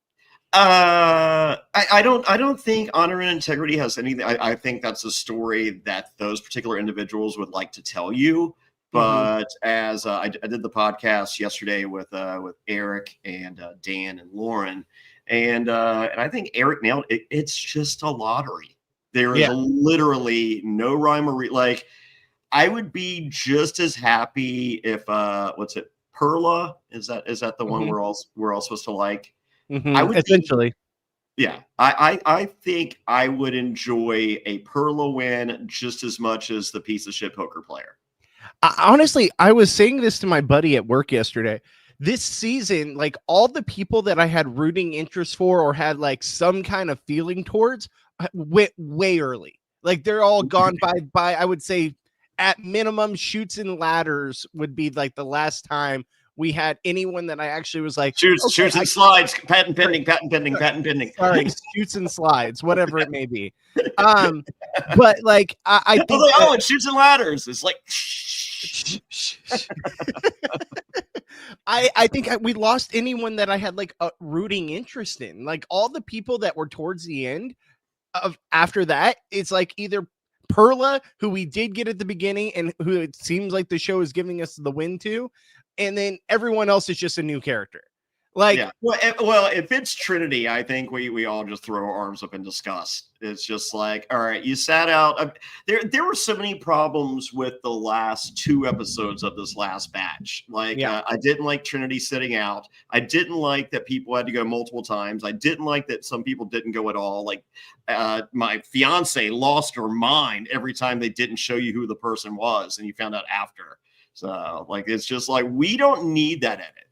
I don't think honor and integrity has anything. I think that's a story that those particular individuals would like to tell you. But as I did the podcast yesterday with Eric and Dan and Lauren, and I think Eric nailed it. It's just a lottery. There is literally no rhyme or like. I would be just as happy if what's it? Perla, is that the one we're all supposed to like? I would essentially. I think I would enjoy a Perla win just as much as the piece of shit poker player. Honestly, I was saying this to my buddy at work yesterday. This season, like all the people that I had rooting interest for or had like some kind of feeling towards went way early. Like they're all gone by I would say at minimum Shoots and Ladders would be like the last time we had anyone that I actually was like shoots and slides, patent pending. Sorry, Shoots and Slides, whatever it may be. But like I think it's Shoots and Ladders. It's like I think we lost anyone that I had like a rooting interest in. Like all the people that were towards the end of after that, it's like either Perla, who we did get at the beginning and who it seems like the show is giving us the win to, and then everyone else is just a new character. Like, well, if it's Trinity, I think we all just throw our arms up in disgust. It's just like, all right, you sat out. There were so many problems with the last 2 episodes of this last batch. Like, I didn't like Trinity sitting out. I didn't like that people had to go multiple times. I didn't like that some people didn't go at all. Like, my fiance lost her mind every time they didn't show you who the person was, and you found out after. So, like, it's just like we don't need that edit.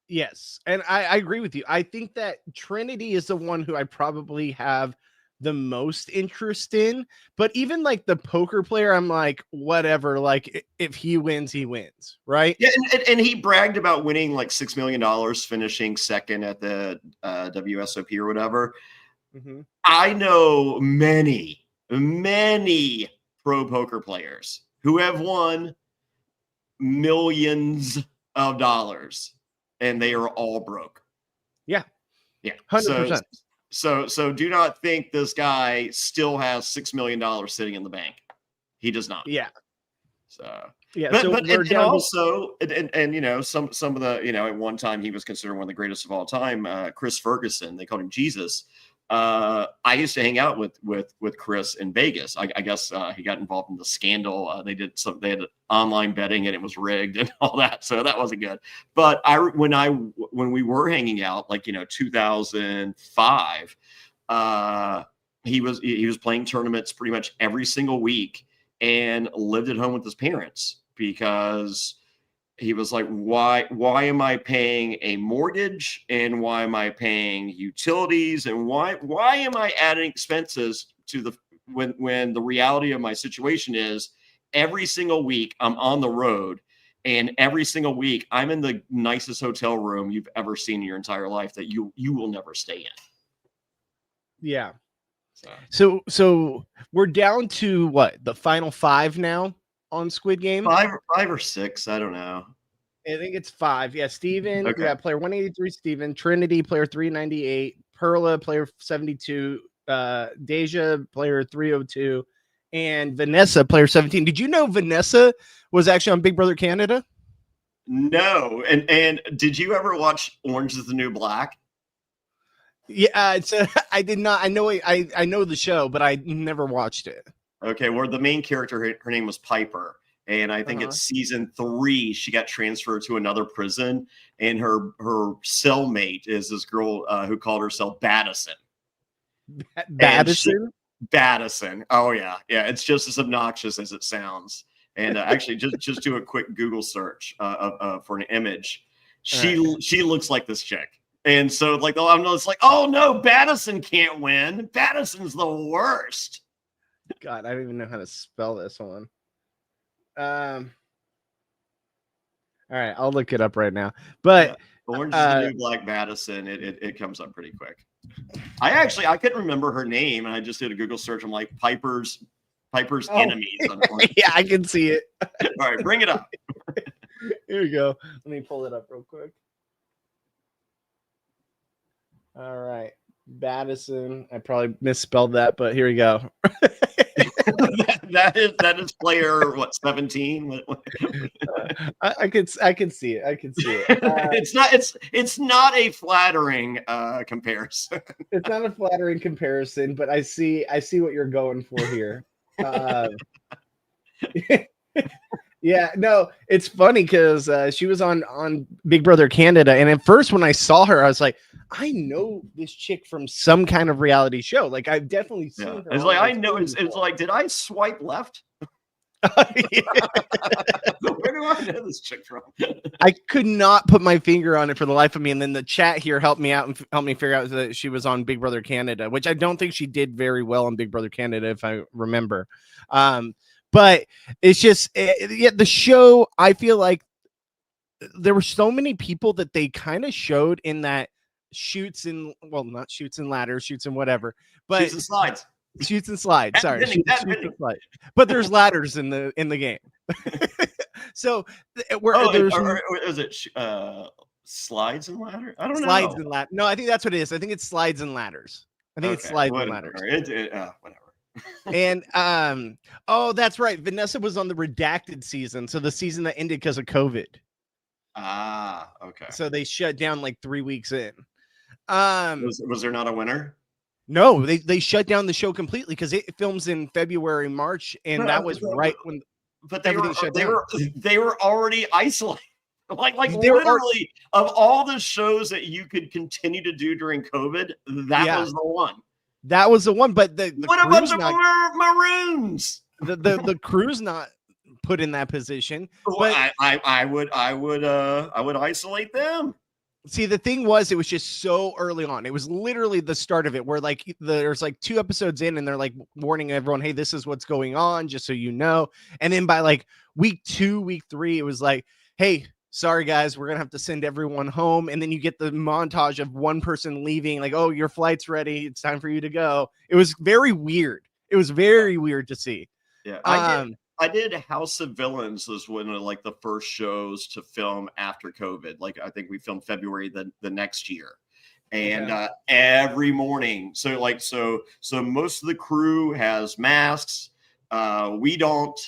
Yes, and I agree with you. I think that Trinity is the one who I probably have the most interest in, but even like the poker player, I'm like, whatever, like if he wins, he wins, right? Yeah, and he bragged about winning like $6 million, finishing second at the WSOP or whatever. I know many pro poker players who have won millions of dollars. And they are all broke. Yeah. 100%. So do not think this guy still has $6 million sitting in the bank. He does not. Yeah. So yeah. But you know, some of the, you know, at one time he was considered one of the greatest of all time. Chris Ferguson, they called him Jesus. I used to hang out with Chris in Vegas. I guess he got involved in the scandal. They had online betting and it was rigged and all that, so that wasn't good. But when we were hanging out, like 2005, he was playing tournaments pretty much every single week and lived at home with his parents because he was like, why am I paying a mortgage and why am I paying utilities and why am I adding expenses to when the reality of my situation is every single week I'm on the road and every single week I'm in the nicest hotel room you've ever seen in your entire life that you will never stay in. Yeah. So we're down to what, the final 5 now on Squid Game? 5 or 6, I don't know. I think it's 5. Yeah, Steven, okay. We got player 183, Steven, Trinity, player 398, Perla, player 72, Deja, player 302, and Vanessa, player 17. Did you know Vanessa was actually on Big Brother Canada? No. And did you ever watch Orange is the New Black? Yeah, I did not. I know the show, but I never watched it. Okay, well, the main character, her name was Piper, and I think it's season 3. She got transferred to another prison, and her cellmate is this girl who called herself Baddison. Baddison. Oh yeah. It's just as obnoxious as it sounds. And actually, just do a quick Google search for an image. She looks like this chick. And so like I'm just like, oh no, Battison can't win. Battison's the worst. God, I don't even know how to spell this one. All right, I'll look it up right now. But Orange is the New Black Battison. It comes up pretty quick. I couldn't remember her name, and I just did a Google search. I'm like, Piper's enemies. Yeah, I can see it. All right, bring it up. Here we go. Let me pull it up real quick. All right, Battison. I probably misspelled that, but here we go. that is player 17. I can see it. I can see it. It's not a flattering comparison. It's not a flattering comparison, but I see what you're going for here. Yeah, no, it's funny because she was on Big Brother Canada, and at first when I saw her, I was like, I know this chick from some kind of reality show. Like I've definitely seen her. It's like I know. It's like, did I swipe left? Where do I know this chick from? I could not put my finger on it for the life of me, and then the chat here helped me out and helped me figure out that she was on Big Brother Canada, which I don't think she did very well on Big Brother Canada, if I remember. But it's just the show. I feel like there were so many people that they kind of showed in that not shoots and ladders, shoots and whatever, but shoots and slides. Shoots and slides. Sorry, shoots and slides. But there's ladders in the game. So is it slides and ladders? I don't know. Slides and ladders. No, I think that's what it is. I think it's slides and ladders. It's slides and ladders. Whatever. And oh, that's right. Vanessa was on the redacted season, so the season that ended because of COVID. Ah, okay. So they shut down like 3 weeks in. Was there not a winner? No, they shut down the show completely because it films in February, March, and that was right when. But they were already isolated. Like literally, of all the shows that you could continue to do during COVID, that was the one. That was the one. But what about the Maroons? The crew's not put in that position. But I would isolate them. See, the thing was, it was just so early on. It was literally the start of it where like there's like 2 episodes in and they're like warning everyone, hey, this is what's going on, just so you know. And then by like week 2, week 3, it was like, hey, sorry guys, we're gonna have to send everyone home. And then you get the montage of one person leaving, like, oh, your flight's ready, it's time for you to go. It was very weird. It was very weird to see. Yeah, I did House of Villains was one of like the first shows to film after COVID. Like I think we filmed February the next year, and every morning. So most of the crew has masks. We don't.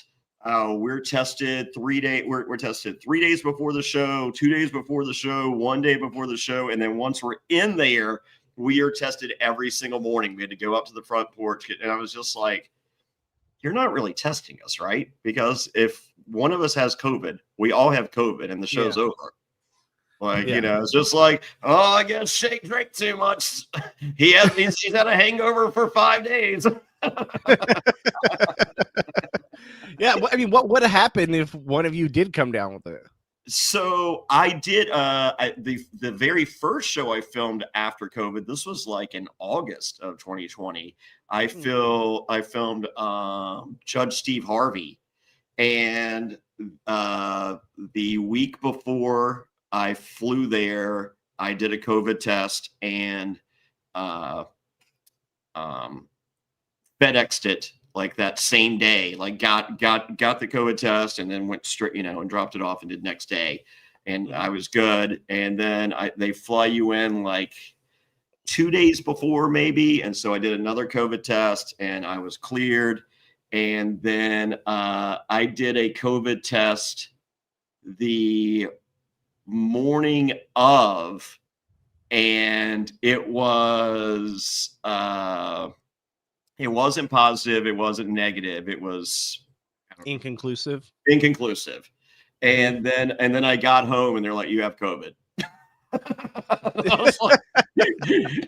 We're tested 3 days. We're tested 3 days before the show, 2 days before the show, 1 day before the show, and then once we're in there, we are tested every single morning. We had to go up to the front porch, and I was just like, you're not really testing us, right? Because if one of us has COVID, we all have COVID and the show's over. Like, it's just like, oh, I guess Shake drank too much. She's had a hangover for 5 days. Yeah. I mean, what would have happened if one of you did come down with it? So I did the very first show I filmed after COVID. This was like in August of 2020. I filmed Judge Steve Harvey, and the week before I flew there, I did a COVID test and FedExed it like that same day, like got the COVID test and then went straight, and dropped it off and did next day. And I was good. And then they fly you in like 2 days before maybe. And so I did another COVID test and I was cleared. And then I did a COVID test the morning of, and it wasn't positive. It wasn't negative. It was inconclusive. And then I got home and they're like, you have COVID. I was like,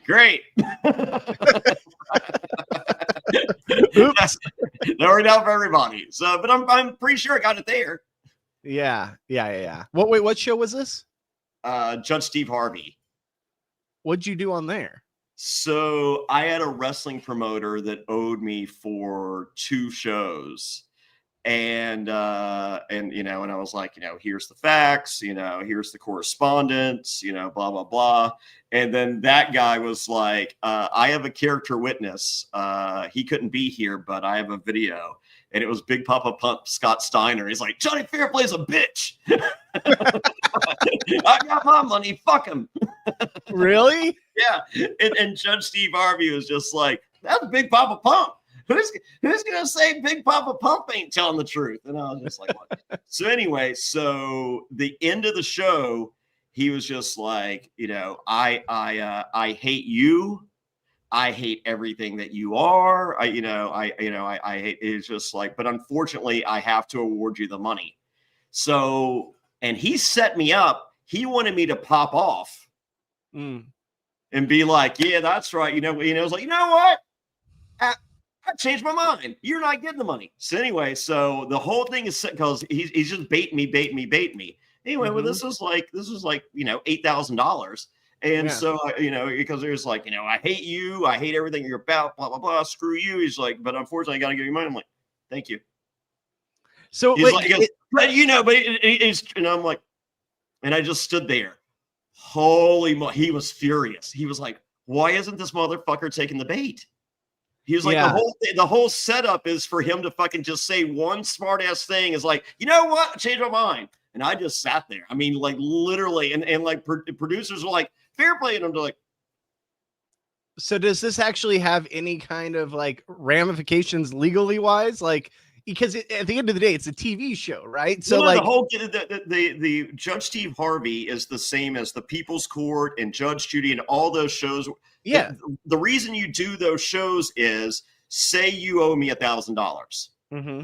great. That worked out for everybody. So, but I'm pretty sure I got it there. Yeah. What show was this? Judge Steve Harvey. What'd you do on there? So I had a wrestling promoter that owed me for 2 shows. And you know, and I was like, you know, here's the facts, you know, here's the correspondence, you know, blah blah blah. And then that guy was like, I have a character witness. He couldn't be here, but I have a video. And it was Big Papa Pump Scott Steiner. He's like, Johnny Fairplay's a bitch. I got my money. Fuck him. Really? Yeah. And Judge Steve Harvey was just like, that's Big Papa Pump. Who's gonna say Big Papa Pump ain't telling the truth? And I was just like, what? So anyway, so the end of the show, he was just like, you know, I hate you. I hate everything that you are. I hate. It's just like, but unfortunately, I have to award you the money. So, and he set me up. He wanted me to pop off and be like, yeah, that's right. You know, I was like, you know what? I changed my mind. You're not getting the money. So anyway, so the whole thing is because he's just baiting me. Anyway, well, this was like, you know, $8,000. And so, you know, because there's like, you know, I hate you. I hate everything you're about, blah, blah, blah. Screw you. He's like, but unfortunately, I got to give you money. I'm like, thank you. So, he's like, he goes, but you know, but it's, and I'm like, and I just stood there. He was furious. He was like, why isn't this motherfucker taking the bait? He was like, the whole setup is for him to fucking just say one smart ass thing is like, you know what? I changed my mind. And I just sat there. I mean, like literally, and like producers were like, Fairplay, and I'm like, so does this actually have any kind of like ramifications legally wise? Like, because at the end of the day, it's a TV show, right? So like the Judge Steve Harvey is the same as the People's Court and Judge Judy and all those shows. Yeah. The reason you do those shows is say you owe me $1,000.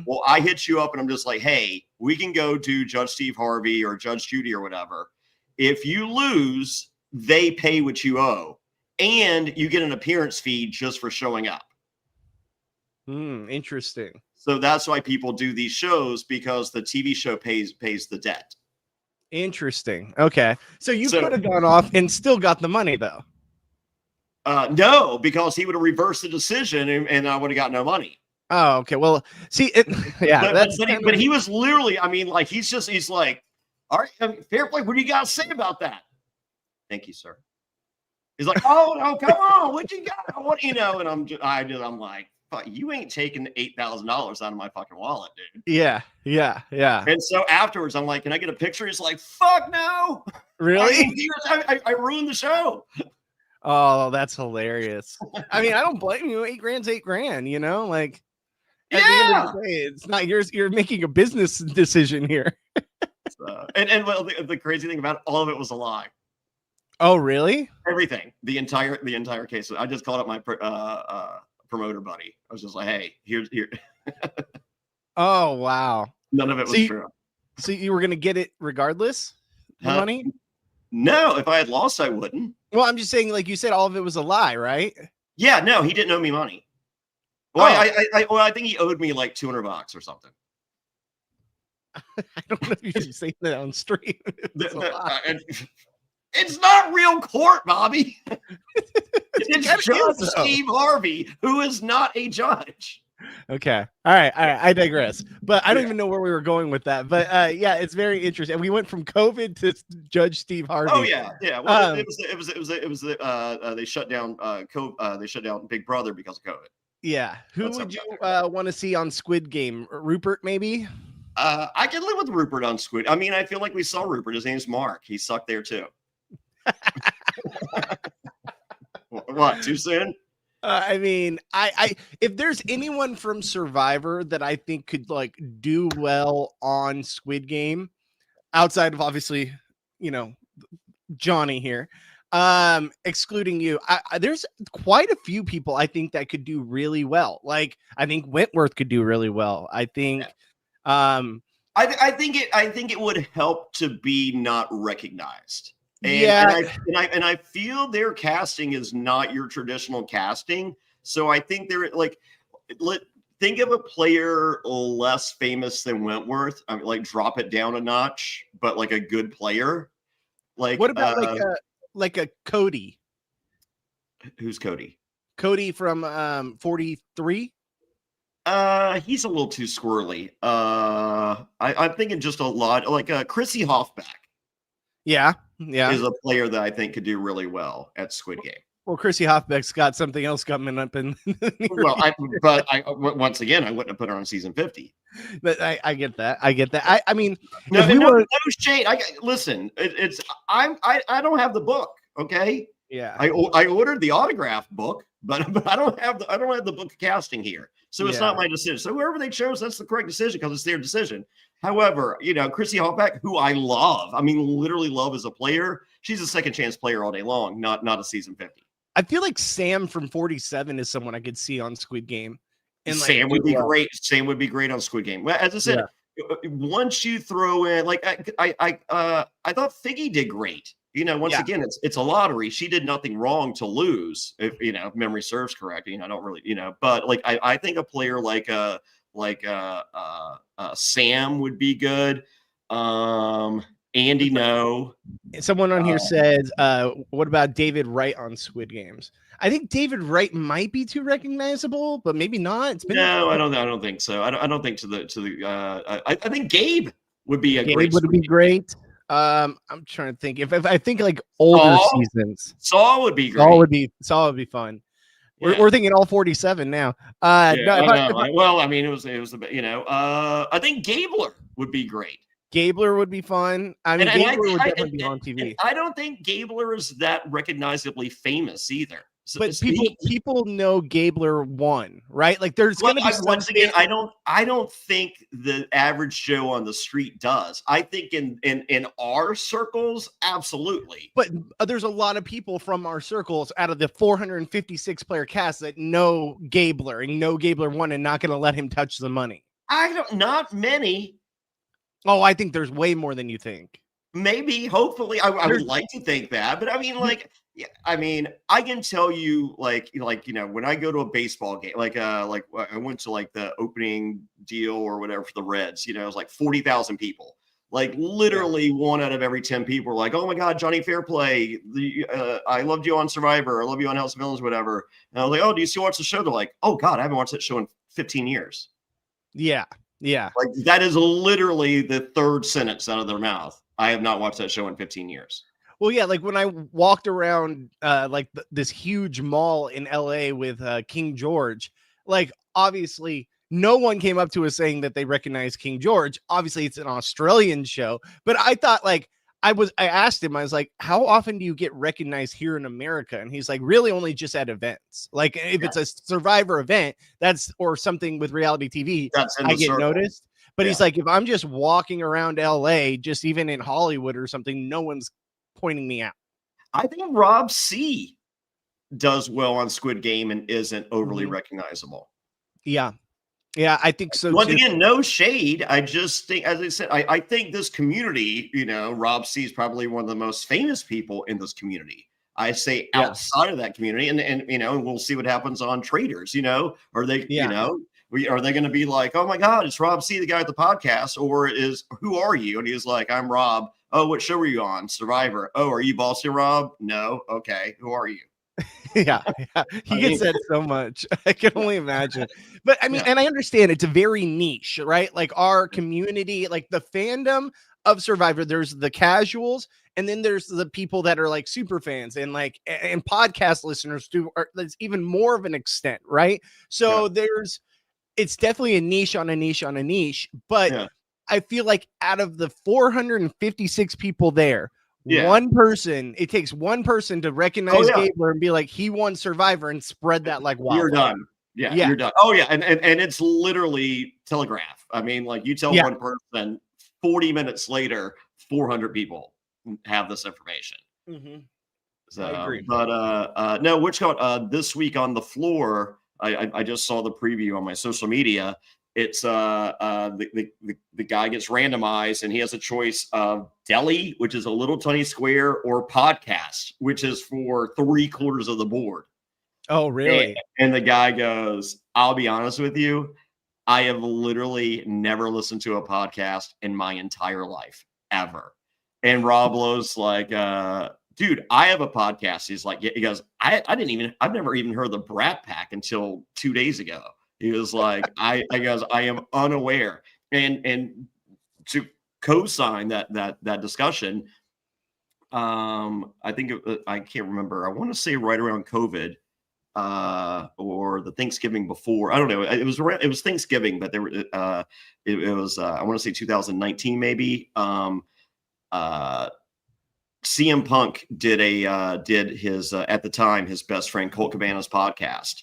Well, I hit you up and I'm just like, hey, we can go do Judge Steve Harvey or Judge Judy or whatever. If you lose, they pay what you owe. And you get an appearance fee just for showing up. Interesting. So that's why people do these shows, because the TV show pays the debt. Interesting. Okay. So you could have gone off and still got the money though. No, because he would have reversed the decision and I would have got no money. Oh, okay. Well, see, yeah, but he was literally, I mean, like, he's like, all right, I mean, Fairplay, what do you got to say about that? Thank you, sir. He's like, oh, no, come on, what you got? What, you know, and I'm like, fuck, you ain't taking $8,000 out of my fucking wallet, dude. Yeah. And so afterwards, I'm like, can I get a picture? He's like, fuck no. Really? I ruined the show. Oh, that's hilarious. I mean, I don't blame you. $8,000's $8,000, you know, like at the end of the day, it's not yours. You're making a business decision here. And well, the crazy thing about it, all of it was a lie. Oh, really? Everything, the entire case. I just called up my promoter buddy. I was just like, hey, here. Oh, wow. None of it was true. So you were going to get it regardless? The money? No, if I had lost, I wouldn't. Well, I'm just saying, like you said, all of it was a lie, right? Yeah, no, he didn't owe me money. Well, I think he owed me like $200 or something. I don't know if you should say that on stream. It's not real court, Bobby. It's Judge Steve Harvey, who is not a judge. Okay. All right. I digress. But I don't even know where we were going with that. But yeah, it's very interesting. We went from COVID to Judge Steve Harvey. Oh yeah. Well, it was they shut down they shut down Big Brother because of COVID. Yeah. Who would you want to see on Squid Game? Rupert, maybe? I can live with Rupert on Squid. I mean, I feel like we saw Rupert. His name's Mark. He sucked there too. What? Too soon? I mean, I if there's anyone from Survivor that I think could like do well on Squid Game, outside of obviously, you know, Johnny here, excluding you, there's quite a few people I think that could do really well. Like I think Wentworth could do really well. I think, I think it would help to be not recognized. And I feel their casting is not your traditional casting. So I think they're like, think of a player less famous than Wentworth. I mean, like drop it down a notch, but like a good player. Like what about like a Cody? Who's Cody? Cody from 43. He's a little too squirrely. I'm thinking just a lot like Chrissy Hoffback. Yeah. Is a player that I think could do really well at Squid Game. Well, Chrissy Hoffbeck's got something else coming up in. Well, once again, I wouldn't have put her on season 50. But I get that. I mean, no shade. Listen. I don't have the book. Okay. Yeah. I ordered the autograph book, but I don't have the book of casting here, so it's not my decision. So whoever they chose, that's the correct decision because it's their decision. However, Chrissy Hoffbeck, who I love, I mean, literally love as a player, she's a second chance player all day long, not a season 50. I feel like Sam from 47 is someone I could see on Squid Game. And Sam would be great. Sam would be great on Squid Game. Well, as I said, once you throw in, like I thought Figgy did great. Once again, it's a lottery. She did nothing wrong to lose, if memory serves correct. I don't really, but like I think a player like Sam would be good. Andy, no. Someone on here says, what about David Wright on Squid Games? I think David Wright might be too recognizable, but maybe not. I don't think so. I don't think I think Gabe would be great. I'm trying to think. If I think like older seasons, Saul would be great. Saul would be fun. We're thinking all 47 now. Well, I mean, it was I think Gabler would be great. Gabler would be fun. I mean, Gabler would definitely be on TV. I don't think Gabler is that recognizably famous either. But people know Gabler won, right? Like there's going to be once again. I don't think the average Joe on the street does. I think in our circles, absolutely. But there's a lot of people from our circles out of the 456 player cast that know Gabler and know Gabler won and not going to let him touch the money. Not many. Oh, I think there's way more than you think. Maybe, hopefully, I would like to think that, but I mean, I can tell you, when I go to a baseball game, I went to the opening deal or whatever for the Reds, it was like 40,000 people. Like literally 1 out of every 10 people were like, "Oh my God, Johnny Fairplay, I loved you on Survivor, I love you on House of Villains, whatever." And I was like, "Oh, do you still watch the show?" They're like, "Oh God, I haven't watched that show in 15 years." Yeah. Like that is literally the third sentence out of their mouth. I have not watched that show in 15 years. Well, yeah, like when I walked around this huge mall in LA with King George, like obviously no one came up to us saying that they recognize King George. Obviously it's an Australian show, but I thought I asked him, I was like, how often do you get recognized here in America? And he's like, really only just at events. Like if it's a Survivor event, or something with reality TV, I get noticed. But he's like, if I'm just walking around LA, just even in Hollywood or something, no one's pointing me out. I think Rob C does well on Squid Game and isn't overly recognizable. Yeah. Yeah, I think so. Once again, no shade. I just think, as I said, I think this community, Rob C is probably one of the most famous people in this community. I say outside of that community, and we'll see what happens on Traders. Are they, are they going to be like, "Oh my God, it's Rob C, the guy at the podcast," or who are you? And he's like, "I'm Rob." "Oh, what show were you on?" "Survivor." "Oh, are you Bossy Rob?" "No." "Okay, who are you?" Yeah. He gets that so much. I can only imagine. But I mean, and I understand it's a very niche, right? Like our community, like the fandom of Survivor, there's the casuals, and then there's the people that are like super fans and and podcast listeners too. There's even more of an extent, right? So it's definitely a niche on a niche on a niche. But I feel like out of the 456 people there, it takes one person to recognize Gabler and be like, he won Survivor, and spread that like wildfire. You're done. Yeah, you're done. Oh yeah, and it's literally telegraph. I mean, like you tell one person, 40 minutes later, 400 people have this information. So, I agree. But no, this week on the floor, I just saw the preview on my social media. It's the guy gets randomized and he has a choice of deli, which is a little tiny square, or podcast, which is for 3/4 of the board. Oh, really? And the guy goes, "I'll be honest with you, I have literally never listened to a podcast in my entire life, ever." And Rob Lowe's like, dude, I have a podcast. He's like, he goes, I've never even heard of the Brat Pack until 2 days ago. He was like, I am unaware. And to co-sign that discussion, I think I can't remember. I want to say right around COVID, or the Thanksgiving before. I don't know. It was Thanksgiving, but there it was I want to say 2019 maybe. CM Punk did his at the time his best friend Colt Cabana's podcast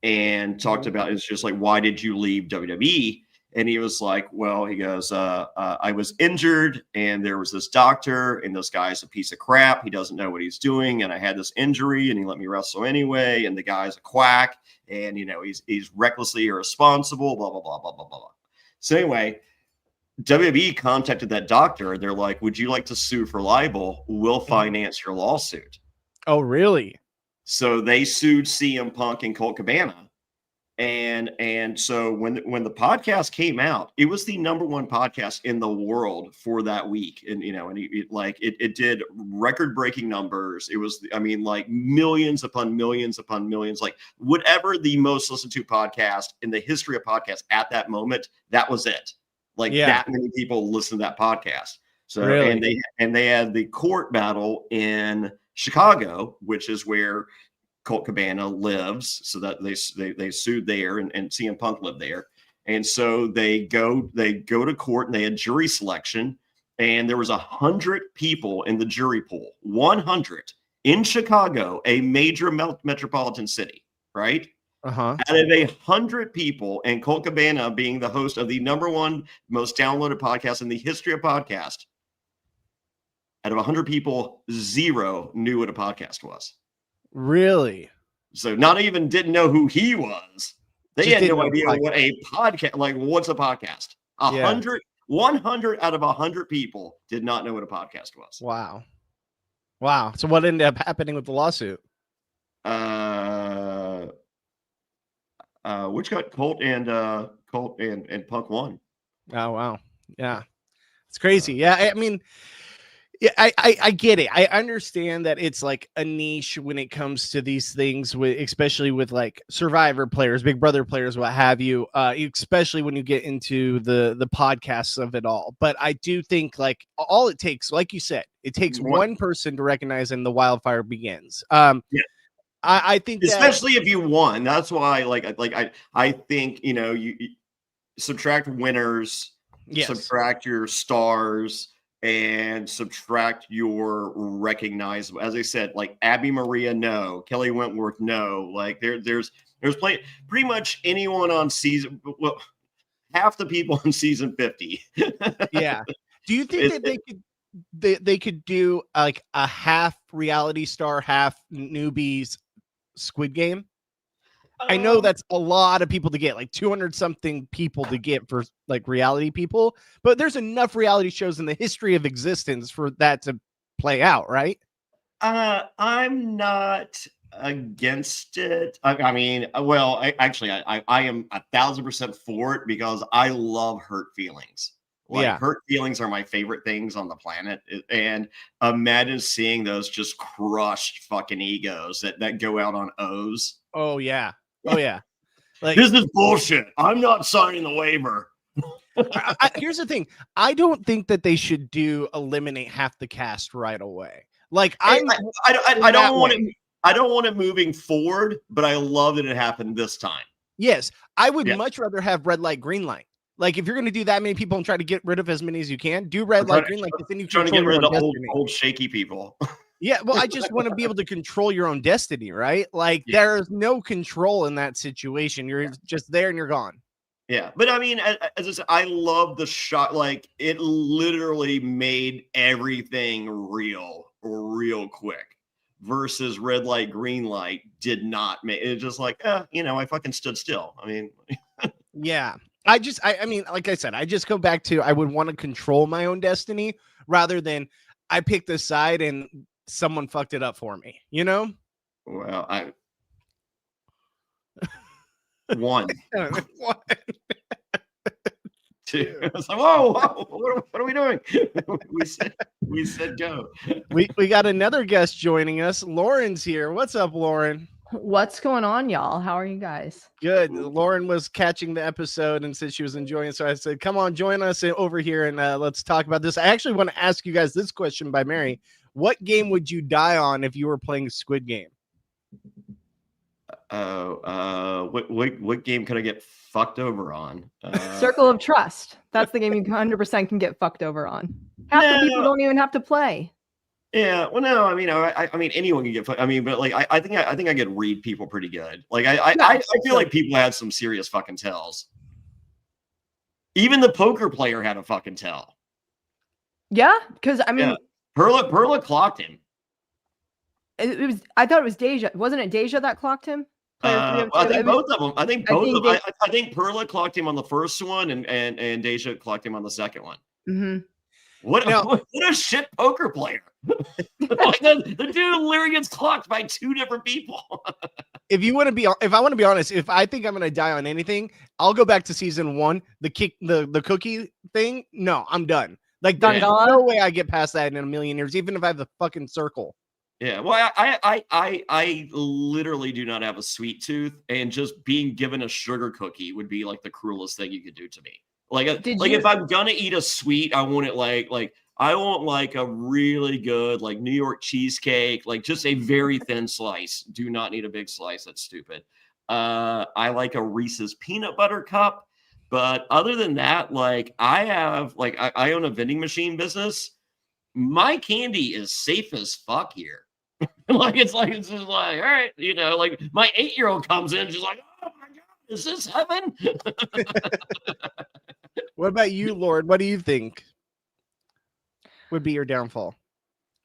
and talked about, it's just like, why did you leave WWE? And he was like, well, he goes, I was injured and there was this doctor and this guy's a piece of crap. He doesn't know what he's doing. And I had this injury and he let me wrestle anyway. And the guy's a quack and, he's recklessly irresponsible, blah, blah, blah, blah, blah, blah. So anyway, WWE contacted that doctor. They're like, would you like to sue for libel? We'll finance your lawsuit. Oh, really? So they sued CM Punk and Colt Cabana. And so when the podcast came out, it was the #1 podcast in the world for that week. And, it did record breaking numbers. It was, like millions upon millions upon millions, like whatever the most listened to podcast in the history of podcasts at that moment, that was it. Like that many people listened to that podcast. So, really? and they had the court battle in Chicago, which is where Colt Cabana lives, so that they sued there, and CM Punk lived there, and so they go to court, and they had jury selection, and there was 100 people in the jury pool, 100 in Chicago, a major metropolitan city, right? Uh-huh. Out of 100 people, and Colt Cabana being the host of the #1 most downloaded podcast in the history of podcast, out of 100 people, 0 knew what a podcast was. Really? So not even didn't know who he was. They had no idea what a podcast, like what's a podcast. 100 out of 100 people did not know what a podcast was. Wow. So what ended up happening with the lawsuit? Which got Colt and Punk won. Oh, wow. Yeah. It's crazy. Yeah. Yeah, I get it. I understand that it's like a niche when it comes to these things, especially with like Survivor players, Big Brother players, what have you, especially when you get into the podcasts of it all. But I do think like all it takes, like you said, it takes one person to recognize and the wildfire begins. I think especially if you won. That's why I think, you subtract winners, subtract your stars, and subtract your recognizable. As I said, like Abby Maria, no. Kelly Wentworth, no. Like there's pretty much anyone on season, well, half the people on season 50. Yeah. Do you think that they could do like a half reality star, half newbies Squid Game? I know that's a lot of people to get, like 200 something people to get for like reality people, but there's enough reality shows in the history of existence for that to play out, right? I'm not against it. I am 1,000% for it because I love hurt feelings. Hurt feelings are my favorite things on the planet. And imagine seeing those just crushed fucking egos that go out on O's. Oh yeah. Oh yeah. Like, this is bullshit. I'm not signing the waiver. Here's the thing. I don't think that they should eliminate half the cast right away. Like I don't want it moving forward, but I love that it happened this time. Yes, I would much rather have red light, green light. Like if you're going to do that many people and try to get rid of as many as you can, do red light, green light. Then you trying to get rid of the old shaky people. Yeah, well, I just want to be able to control your own destiny, right? Like there's no control in that situation. You're just there and you're gone. Yeah, but I mean, as I said, I love the shot. Like it literally made everything real quick. Versus red light, green light did not make it. Just like, I fucking stood still. I mean, yeah. I mean, like I said, I just go back to I would want to control my own destiny rather than I picked this side and someone fucked it up for me, Well, I won. too. I was like, whoa, what are we doing? we said go. We got another guest joining us. Lauren's here. What's up, Lauren? What's going on, y'all? How are you guys? Good. Lauren was catching the episode and said she was enjoying it. So I said, come on, join us over here and let's talk about this. I actually want to ask you guys this question by Mary. What game would you die on if you were playing Squid Game? What game could I get fucked over on? Circle of Trust. That's the game you 100% can get fucked over on. Half the people don't even have to play. Yeah, well, no, I mean, anyone can get. I mean, but like, I think I could read people pretty good. Like, I feel like people had some serious fucking tells. Even the poker player had a fucking tell. Yeah, because I mean, Perla clocked him. It was. I thought it was Deja. Wasn't it Deja that clocked him? I think both of them. I think Perla clocked him on the first one, and Deja clocked him on the second one. Mm-hmm. What a shit poker player. Like the dude literally gets clocked by two different people. If I want to be honest, if I think I'm gonna die on anything, I'll go back to season 1, the cookie thing. No, I'm done. Like there's no way I get past that in a million years, even if I have the fucking circle. Yeah, well, I literally do not have a sweet tooth, and just being given a sugar cookie would be like the cruelest thing you could do to me. Like if I'm gonna eat a sweet, I want it like I want like a really good like New York cheesecake, like just a very thin slice. Do not need a big slice. That's stupid. I like a Reese's peanut butter cup, but other than that, like I own a vending machine business. My candy is safe as fuck here. It's just like, all right, like my 8-year-old comes in, she's like, oh my god, is this heaven? What about you, Lord? What do you think would be your downfall?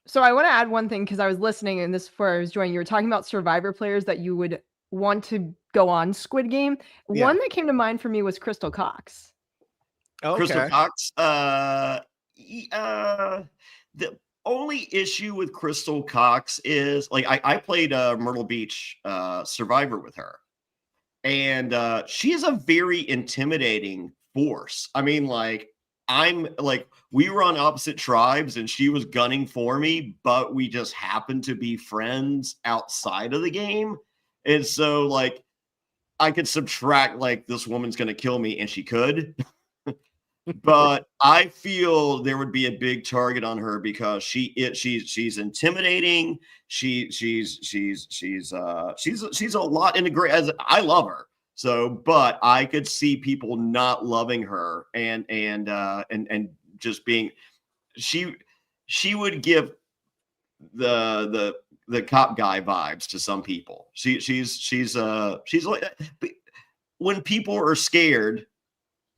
So I want to add one thing because I was listening, and this before I was joining. You were talking about Survivor players that you would want to go on Squid Game. Yeah. One that came to mind for me was Crystal Cox. Okay. Crystal Cox. The only issue with Crystal Cox is like I played Myrtle Beach Survivor with her, and she is a very intimidating force. I mean, like we were on opposite tribes and she was gunning for me, but we just happened to be friends outside of the game. And so like I could subtract like this woman's going to kill me, and she could. But I feel there would be a big target on her because she's intimidating. She's a lot integrated. As I love her. So, but I could see people not loving her and just being, she would give the cop guy vibes to some people. She's like, when people are scared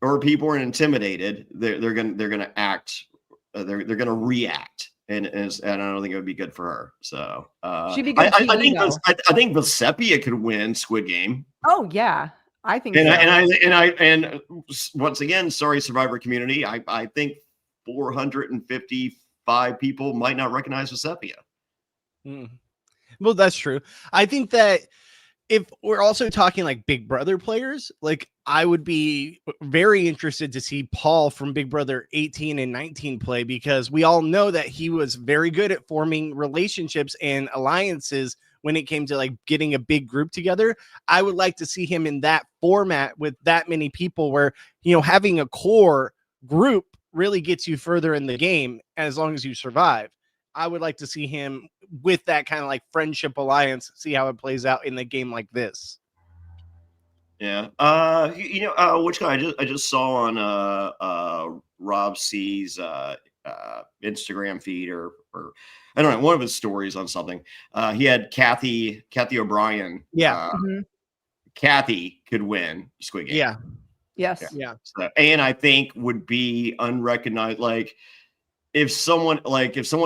or people are intimidated, they're gonna act, they're gonna react. And I don't think it would be good for her. So she'd be good. I think Vesepia could win Squid Game. Oh yeah, I think. And once again, sorry, Survivor community. I think 455 people might not recognize Vesepia. Well, that's true. I think that if we're also talking like Big Brother players, like I would be very interested to see Paul from Big Brother 18 and 19 play, because we all know that he was very good at forming relationships and alliances when it came to like getting a big group together. I would like to see him in that format with that many people where, having a core group really gets you further in the game as long as you survive. I would like to see him with that kind of like friendship alliance, see how it plays out in the game like this. Yeah. Which guy I just saw on Rob C's Instagram feed or I don't know, one of his stories on something. He had Kathy O'Brien. Yeah. Kathy could win Squid Game. Yeah. Yes. Yeah. So, and I think would be unrecognized. Like if someone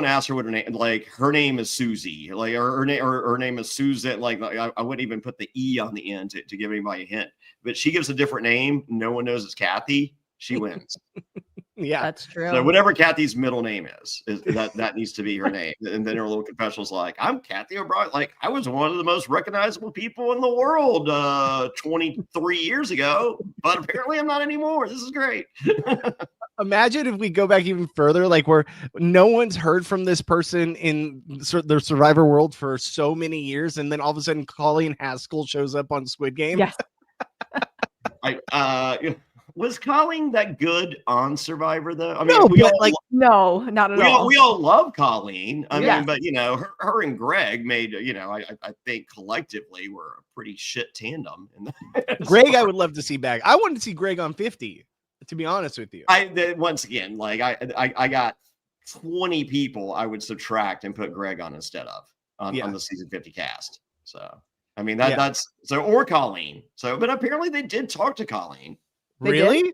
asked her what her name, like her name is Susie, like or her name is Susan, like I wouldn't even put the E on the end to give anybody a hint. But she gives a different name. No one knows it's Kathy. She wins. Yeah, that's true. So whatever Kathy's middle name is that needs to be her name. And then her little confessional's like, I'm Kathy O'Brien. Like, I was one of the most recognizable people in the world 23 years ago, but apparently I'm not anymore. This is great. Imagine if we go back even further, like where no one's heard from this person in the Survivor world for so many years, and then all of a sudden Colleen Haskell shows up on Squid Game. Yes. Was Colleen that good on Survivor though? I mean, No, we all no, not at all. We all love Colleen. I Yes. mean, but you know, her and Greg made, you know, I think collectively were a pretty shit tandem. Greg, I would love to see back. I wanted to see Greg on 50, to be honest with you. Once again, like I got 20 people I would subtract and put Greg on instead of on the season 50 cast. So I mean that's so, or Colleen. So, but apparently they did talk to Colleen. Really?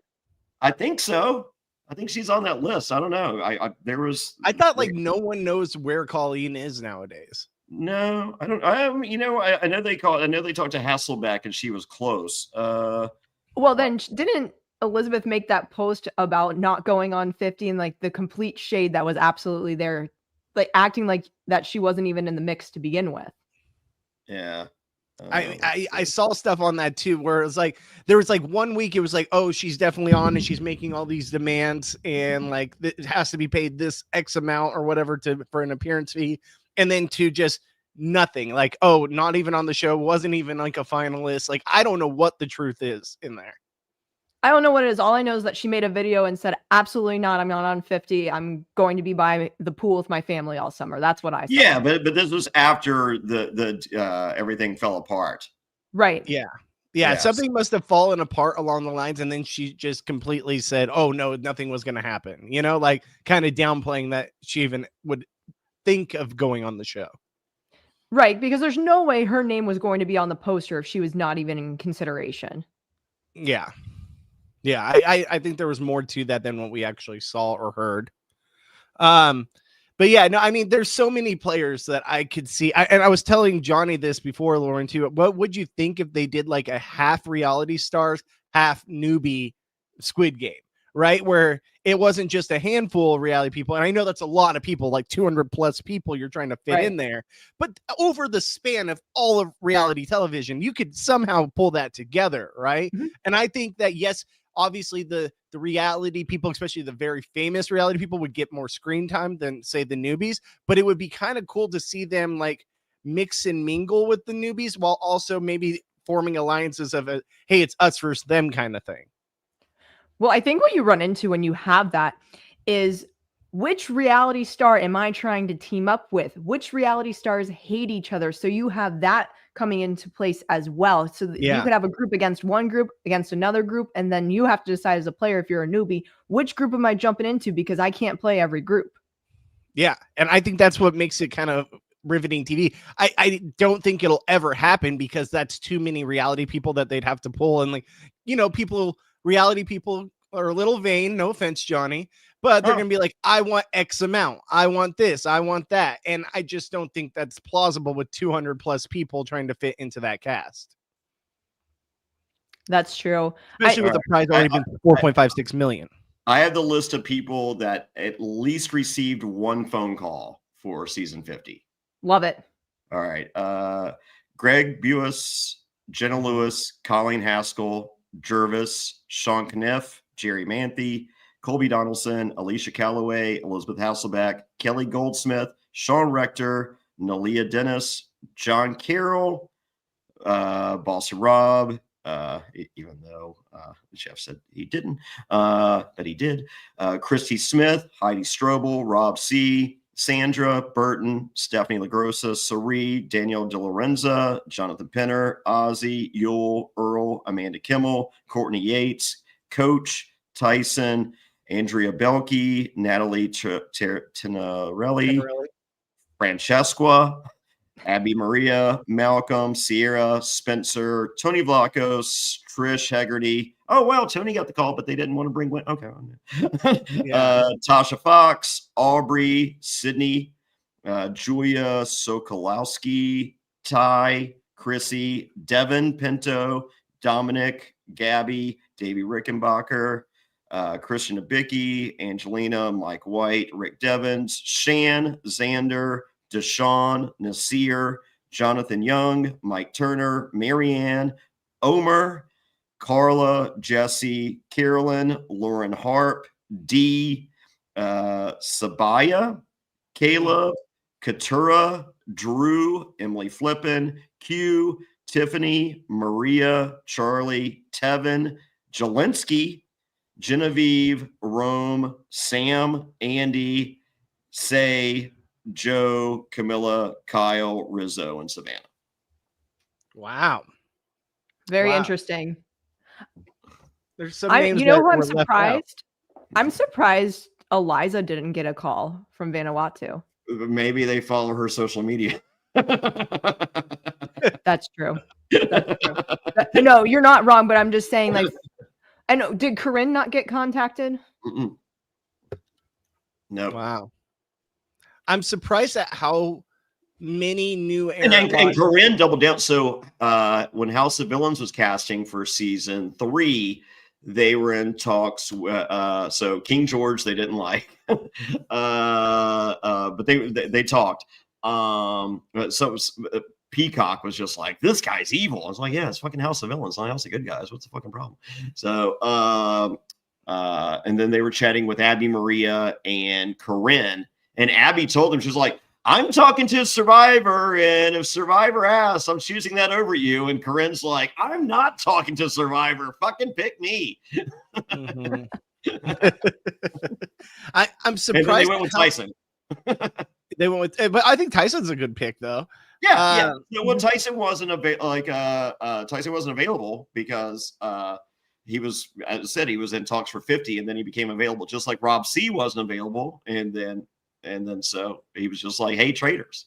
I think so. I think she's on that list. I don't know. I thought like no one knows where Colleen is nowadays. No, I don't. You know, I know they talked to Hasselbeck and she was close. Well, then didn't Elizabeth make that post about not going on 50 and like the complete shade that was absolutely there, like acting like that she wasn't even in the mix to begin with? Yeah. I saw stuff on that too, where it was like there was like 1 week it was like, oh, she's definitely on and she's making all these demands and like it has to be paid this X amount or whatever for an appearance fee, and then to just nothing, like, oh, not even on the show, wasn't even like a finalist. Like, I don't know what the truth is in there. I don't know what it is. All I know is that she made a video and said, absolutely not. I'm not on 50. I'm going to be by the pool with my family all summer. That's what I saw. Yeah, but this was after the everything fell apart. Right. Yeah. Something must have fallen apart along the lines, and then she just completely said, oh no, nothing was going to happen. You know, like kind of downplaying that she even would think of going on the show. Right, because there's no way her name was going to be on the poster if she was not even in consideration. Yeah. Yeah, I think there was more to that than what we actually saw or heard. But yeah, no, I mean, there's so many players that I could see. And I was telling Johnny this before, Lauren, too. What would you think if they did like a half reality stars, half newbie Squid Game, right? Where it wasn't just a handful of reality people. And I know that's a lot of people, like 200 plus people you're trying to fit in there. But over the span of all of reality television, you could somehow pull that together, right? Mm-hmm. And I think that, yes, obviously the reality people, especially the very famous reality people, would get more screen time than say the newbies, but it would be kind of cool to see them like mix and mingle with the newbies while also maybe forming alliances of a, hey, it's us versus them kind of thing. Well, I think what you run into when you have that is, which reality star am I trying to team up with? Which reality stars hate each other? So you have that coming into place as well. So that you could have a group against one group, against another group, and then you have to decide as a player, if you're a newbie, which group am I jumping into, because I can't play every group. Yeah, and I think that's what makes it kind of riveting TV. I don't think it'll ever happen because that's too many reality people that they'd have to pull. And like, you know, reality people are a little vain, no offense, Johnny, but they're going to be like, I want X amount. I want this. I want that. And I just don't think that's plausible with 200 plus people trying to fit into that cast. That's true. Especially with the prize already been 4.56 million. I have the list of people that at least received one phone call for season 50. Love it. All right. Greg Buis, Jenna Lewis, Colleen Haskell, Jervis, Sean Kniff, Jerry Manthe, Colby Donaldson, Alicia Calloway, Elizabeth Hasselbeck, Kelly Goldsmith, Sean Rector, Nalia Dennis, John Carroll, Boss Rob, even though the chef said he didn't, but he did. Christy Smith, Heidi Strobel, Rob C., Sandra Burton, Stephanie LaGrossa, Sari, Danielle De Lorenza, Jonathan Penner, Ozzy, Yule, Earl, Amanda Kimmel, Courtney Yates, Coach, Tyson, Andrea Belke, Natalie Tinarelli, Francesca, Abby Maria, Malcolm, Sierra, Spencer, Tony Vlachos, Trish Hegarty. Oh, well, Tony got the call, but they didn't want to bring one. Okay. Tasha Fox, Aubrey, Sydney, Julia Sokolowski, Ty, Chrissy, Devin Pinto, Dominic, Gabby, Davey Rickenbacker, Christian Abicki, Angelina, Mike White, Rick Devens, Shan, Xander, Deshaun, Nasir, Jonathan Young, Mike Turner, Marianne, Omer, Carla, Jesse, Carolyn, Lauren Harp, D, Sabaya, Caleb, Katura, Drew, Emily Flippin, Q, Tiffany, Maria, Charlie, Tevin, Jelinski, Genevieve, Rome, Sam, Andy, Say, Joe, Camilla, Kyle, Rizzo, and Savannah. Wow. Very Wow. interesting. There's some I, names you know that who I'm were left out. surprised? I'm surprised Eliza didn't get a call from Vanuatu. Maybe they follow her social media. That's true. That's true. No, you're not wrong, but I'm just saying, like, I know. Did Corinne not get contacted? Mm-mm. No. Wow. I'm surprised at how many new And era Corinne doubled down. So when House of Villains was casting for season 3, they were in talks. So King George they didn't like, but they talked. So Peacock was just like, this guy's evil. I was like, yeah, it's fucking House of Villains, not House of Good Guys. What's the fucking problem? So and then they were chatting with Abby Maria and Corinne, and Abby told them, she was like, I'm talking to Survivor, and if Survivor asks, I'm choosing that over you. And Corinne's like, I'm not talking to Survivor. Fucking pick me. Mm-hmm. I'm surprised. And then they went with Tyson. They went with, but I think Tyson's a good pick, though. Yeah. So when Tyson wasn't Tyson wasn't available because he was, as I said, he was in talks for 50, and then he became available, just like Rob C wasn't available, and then so he was just like, hey, traders.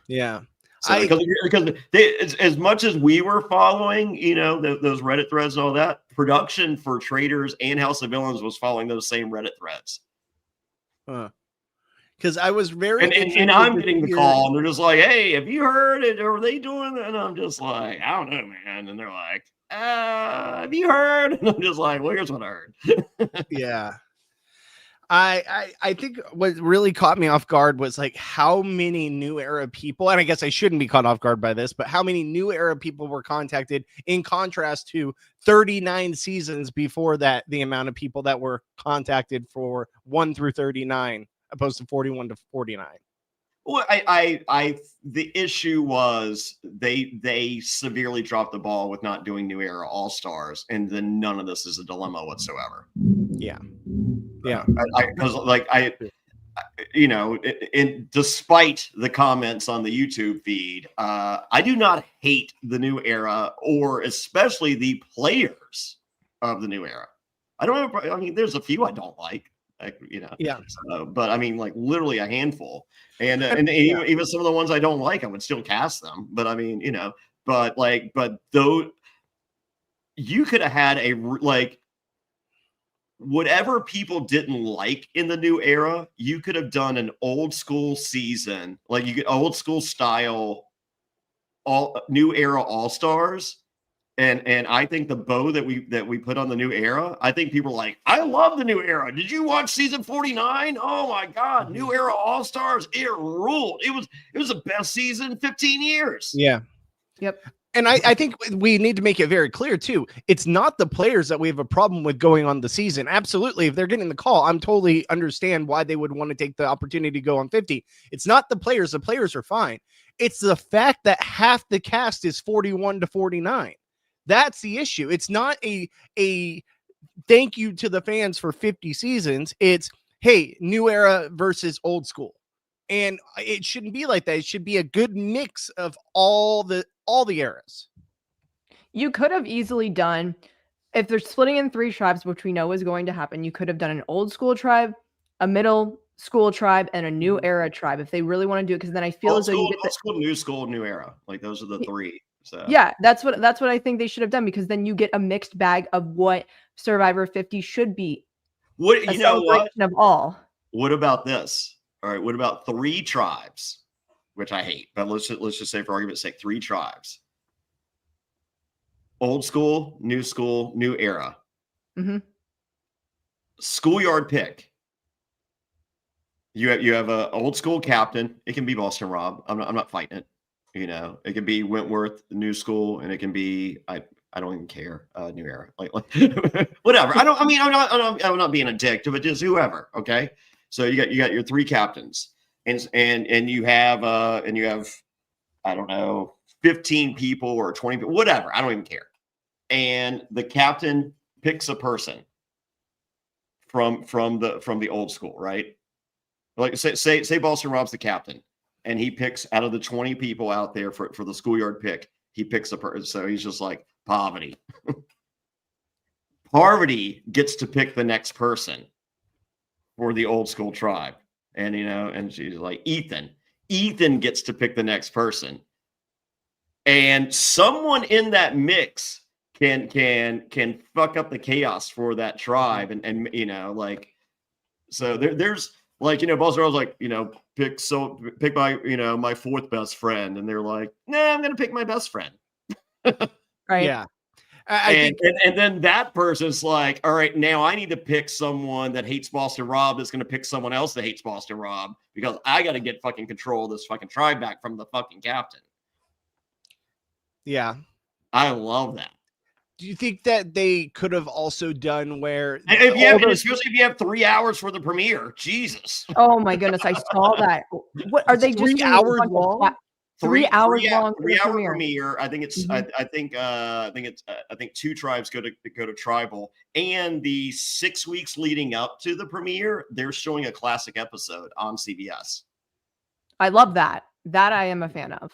Yeah. So because they, as much as we were following, those Reddit threads and all that, production for Traders and House of Villains was following those same Reddit threads. Because I was very and I'm getting the call, and they're just like, hey, have you heard it? Are they doing it? And I'm just like, I don't know, man. And they're like, have you heard? And I'm just like, well, here's what I heard. Yeah. I think what really caught me off guard was like how many new era people, and I guess I shouldn't be caught off guard by this, but how many new era people were contacted in contrast to 39 seasons before that, the amount of people that were contacted for 1 through 39 opposed to 41 to 49. Well, the issue was they severely dropped the ball with not doing New Era All Stars, and then none of this is a dilemma whatsoever. Yeah. Yeah. Despite the comments on the YouTube feed, I do not hate the New Era, or especially the players of the New Era. I don't know. I mean, there's a few I don't like. Yeah. But I mean, like literally a handful, and even some of the ones I don't like, I would still cast them. But I mean, but though you could have had whatever people didn't like in the New Era, you could have done an old school season, like you get old school style, all New Era All Stars. And I think the bow that we put on the New Era, I think people are like, I love the New Era. Did you watch season 49? Oh my God, New Era All Stars, it ruled. It was the best season in 15 years. Yeah. Yep. And I think we need to make it very clear too. It's not the players that we have a problem with going on the season. Absolutely. If they're getting the call, I'm totally understand why they would want to take the opportunity to go on 50. It's not the players. The players are fine. It's the fact that half the cast is 41 to 49. That's the issue. It's not a thank you to the fans for 50 seasons. It's, hey, New Era versus old school. And it shouldn't be like that. It should be a good mix of all the eras. You could have easily done, if they're splitting in 3 tribes, which we know is going to happen, you could have done an old school tribe, a middle school tribe, and a new era tribe if they really want to do it. Because then I feel as though you get old school, new era. Like those are the 3. So yeah, that's what I think they should have done, because then you get a mixed bag of what Survivor 50 should be. What you know what? Of all. What about this? All right, what about 3 tribes, which I hate, but let's just say for argument's sake, 3 tribes. Old school, new era. Mm-hmm. schoolyard pick. You have a old school captain. It can be Boston Rob. I'm not fighting it. You know, it can be Wentworth, new school, and it can be I don't even care. New era, like whatever. I'm not being a dick to it. Just whoever. Okay, so you got your 3 captains, and you have I don't know 15 people or 20 people, whatever. I don't even care. And the captain picks a person from the old school, right? Like say Boston Rob's the captain, and he picks out of the 20 people out there for the schoolyard pick, he picks a person. So he's just like Parvati. Parvati gets to pick the next person for the old school tribe, and and she's like Ethan. Ethan gets to pick the next person, and someone in that mix can fuck up the chaos for that tribe, and so there's. Like, Boston was like, pick my, my 4th best friend. And they're like, nah, I'm going to pick my best friend. Right. Yeah. And then that person's like, all right, now I need to pick someone that hates Boston Rob that's going to pick someone else that hates Boston Rob, because I got to get fucking control of this fucking tribe back from the fucking captain. Yeah. I love that. Do you think that they could have also done where especially if you have 3 hours for the premiere? Jesus. Oh my goodness, I saw that. What are they just 3 hours long? 3 hours long. 3 hour premiere. I think it's. Mm-hmm. I think 2 tribes go to tribal, and the 6 weeks leading up to the premiere, they're showing a classic episode on CBS. I love that. That I am a fan of.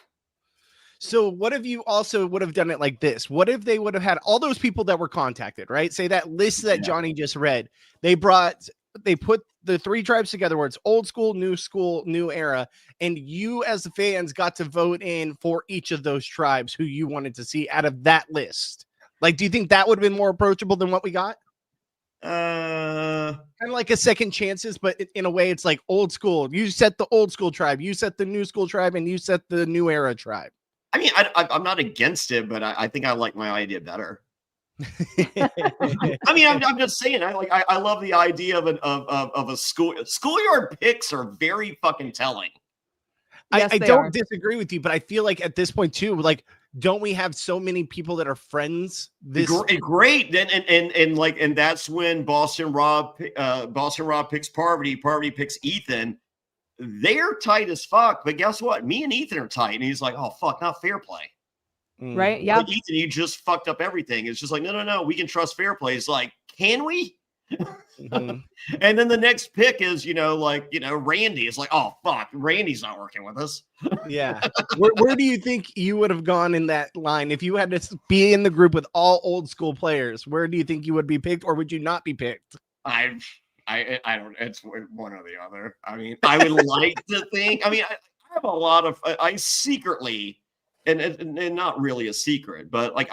So what if you also would have done it like this? What if they would have had all those people that were contacted, right? Say that list that Johnny just read. They put the 3 tribes together where it's old school, new era. And you as the fans got to vote in for each of those tribes who you wanted to see out of that list. Like, do you think that would have been more approachable than what we got? Kind of like a second chances, but in a way it's like old school. You set the old school tribe, you set the new school tribe, and you set the new era tribe. I mean, I'm not against it, but I think I like my idea better. I mean, I'm just saying. I love the idea of a schoolyard picks are very fucking telling. Yes, I don't disagree with you, but I feel like at this point too, like, don't we have so many people that are friends? Great. And that's when Boston Rob picks Parvati. Parvati picks Ethan. They're tight as fuck, but guess what? Me and Ethan are tight. And he's like, oh, fuck, not Fairplay. Right? Yeah. Like, Ethan, you just fucked up everything. It's just like, no, we can trust Fairplay. It's like, can we? Mm-hmm. And then the next pick is, Randy. It's like, oh, fuck, Randy's not working with us. Yeah. Where do you think you would have gone in that line? If you had to be in the group with all old school players, where do you think you would be picked, or would you not be picked? I don't. It's one or the other. I mean, I would like to think. I mean, I have a lot of. I secretly, and not really a secret, but like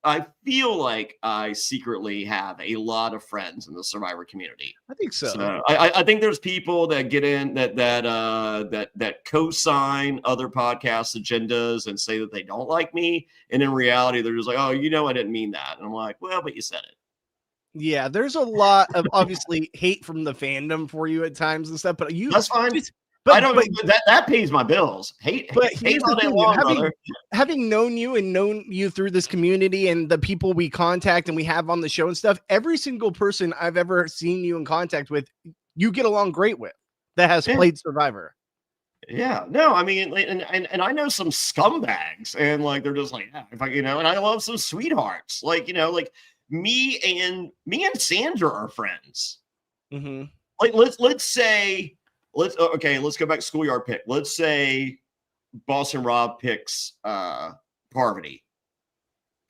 I feel like I secretly have a lot of friends in the Survivor community. I think so. I think there's people that get in that co-sign other podcasts' agendas and say that they don't like me, and in reality, they're just like, oh, I didn't mean that, and I'm like, well, but you said it. Yeah, there's a lot of obviously hate from the fandom for you at times and stuff, but that's fine. I don't. That pays my bills. Hate all day long, brother. Having known you through this community and the people we contact and we have on the show and stuff, every single person I've ever seen you in contact with, you get along great with that has played Survivor. Yeah, no, I mean, and I know some scumbags, and like they're just like, yeah, if I, and I love some sweethearts, like me and Sandra are friends. Mm-hmm. Like let's go back to schoolyard pick. Let's say Boston Rob picks Parvati,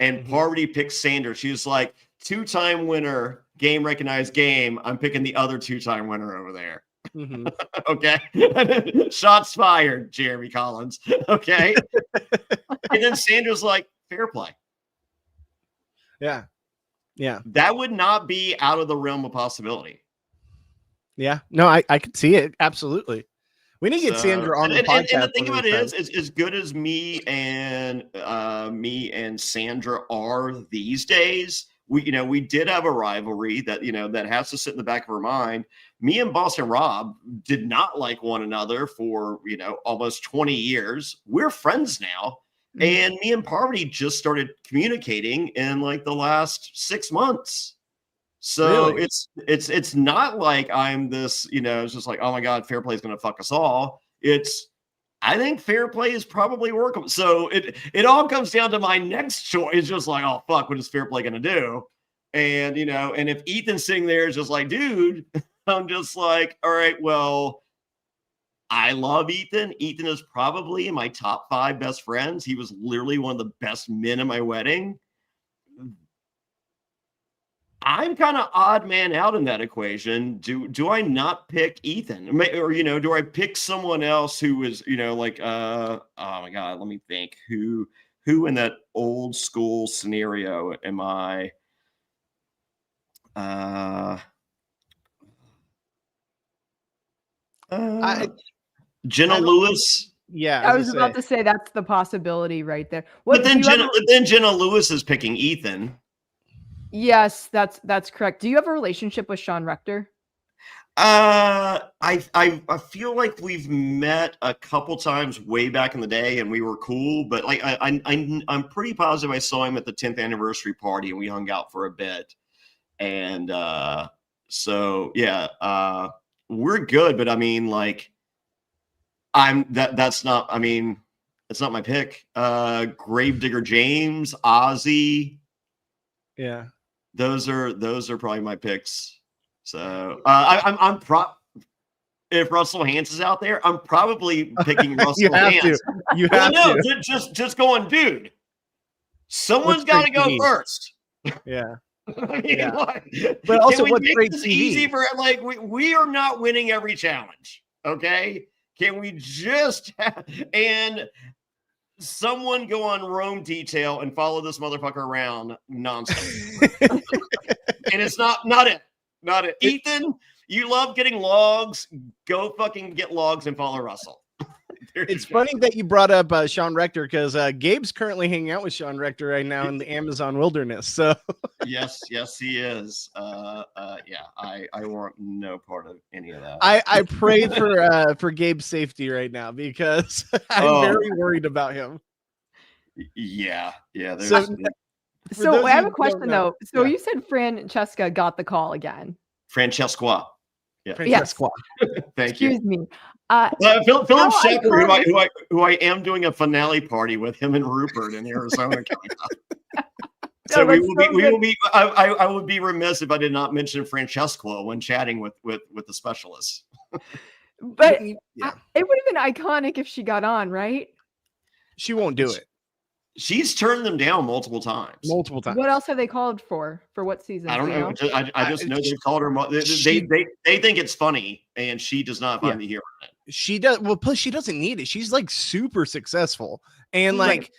and Parvati picks Sandra. She's like 2-time winner, game recognized game. I'm picking the other 2-time winner over there. Mm-hmm. Okay, shots fired, Jeremy Collins. Okay, and then Sandra's like, fair play. Yeah. Yeah. That would not be out of the realm of possibility. Yeah. No, I could see it. Absolutely. We need to get Sandra on the podcast. And the thing about it is as good as me and Sandra are these days, we did have a rivalry that, that has to sit in the back of our mind. Me and Boston Rob did not like one another for, almost 20 years. We're friends now. And me and Parvati just started communicating in like the last 6 months. So Really? it's not like I'm this, it's just like, oh my God, Fairplay is going to fuck us all. I think Fairplay is probably workable. So it all comes down to my next choice. Just like, oh fuck, what is Fairplay going to do? And, and if Ethan's sitting there is just like, dude, I'm just like, all right, well, I love Ethan. Ethan is probably my top 5 best friends. He was literally one of the best men at my wedding. I'm kind of odd man out in that equation. Do I not pick Ethan? Or, do I pick someone else who is, like, oh my God, let me think. Who in that old school scenario am I? Jenna Lewis. Yeah, I was about to say that's the possibility right there. But then Jenna Lewis is picking Ethan. Yes, that's correct. Do you have a relationship with Sean Rector? I feel like we've met a couple times way back in the day, and we were cool. But like I'm pretty positive I saw him at the 10th anniversary party, and we hung out for a bit. And so yeah, we're good. But I mean, like, that's not. I mean, it's not my pick. Gravedigger James, Ozzy. Yeah. Those are probably my picks. So if Russell Hantz is out there, I'm probably picking Russell Hantz. You have to. Just going, dude. Someone's got to go first. Yeah. I mean, But also, what's great this TV? Easy for like we are not winning every challenge. Okay, can we just and someone go on Rome Detail and follow this motherfucker around nonstop? And it's not it. Ethan, you love getting logs. Go fucking get logs and follow Russell. It's funny that you brought up Sean Rector, because Gabe's currently hanging out with Sean Rector right now in the Amazon wilderness. So yes, he is. Yeah, I want no part of any of that. I pray for Gabe's safety right now, because I'm very worried about him. Yeah. So I have a question though. So you said Francesca got the call again. Francesca. Yeah. Francesca. Thank you. Excuse me. Philip Shepard, who I am doing a finale party with him and Rupert in Arizona coming up. So we will be. I would be remiss if I did not mention Francesca when chatting with the specialists. But it would have been iconic if she got on, right? She won't do it. She's turned them down multiple times. What else have they called for? For what season? I don't know. I just know they've called her. They think it's funny, and she does not find the humor in it. She does. Well, plus she doesn't need it. She's like super successful, and like,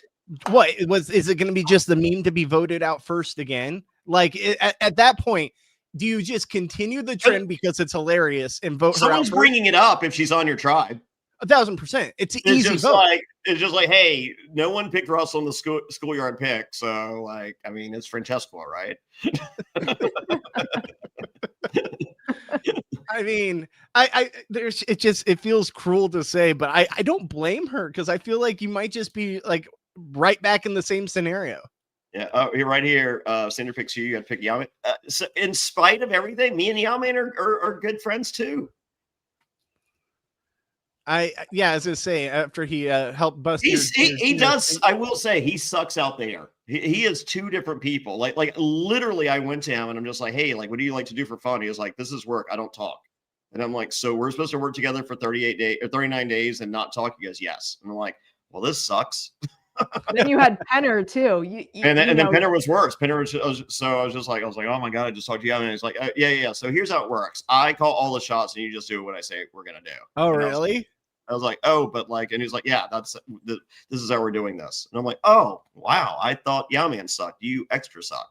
what is it going to be? Just the meme to be voted out first again? Like at that point, do you just continue the trend because it's hilarious and vote her out? Someone's bringing it up if she's on your tribe. 1,000%. It's an easy vote. It's just like, hey, no one picked Russell in the schoolyard pick, so like, I mean, it's Francesca, right? I mean, it feels cruel to say, but I don't blame her, because I feel like you might just be like right back in the same scenario. Yeah, right here, Cinder picks you. You got to pick Yaman. So in spite of everything, me and Yaman are good friends too. As I say, after he helped bust, he does. I will say he sucks out there. He is two different people. Like literally, I went to him and I'm just like, hey, like, what do you like to do for fun? He was like, this is work. I don't talk. And I'm like, so we're supposed to work together for 38 days or 39 days and not talk? He goes, yes. And I'm like, well, this sucks. Then you had Penner too. And then Penner was worse. So I was just like, oh my God, I just talked to you. And he's like, yeah. So here's how it works. I call all the shots and you just do what I say we're going to do. Oh, really? I was like, oh, but like, and he's like, yeah, this is how we're doing this. And I'm like, oh, wow. I thought Yaman sucked. You extra suck.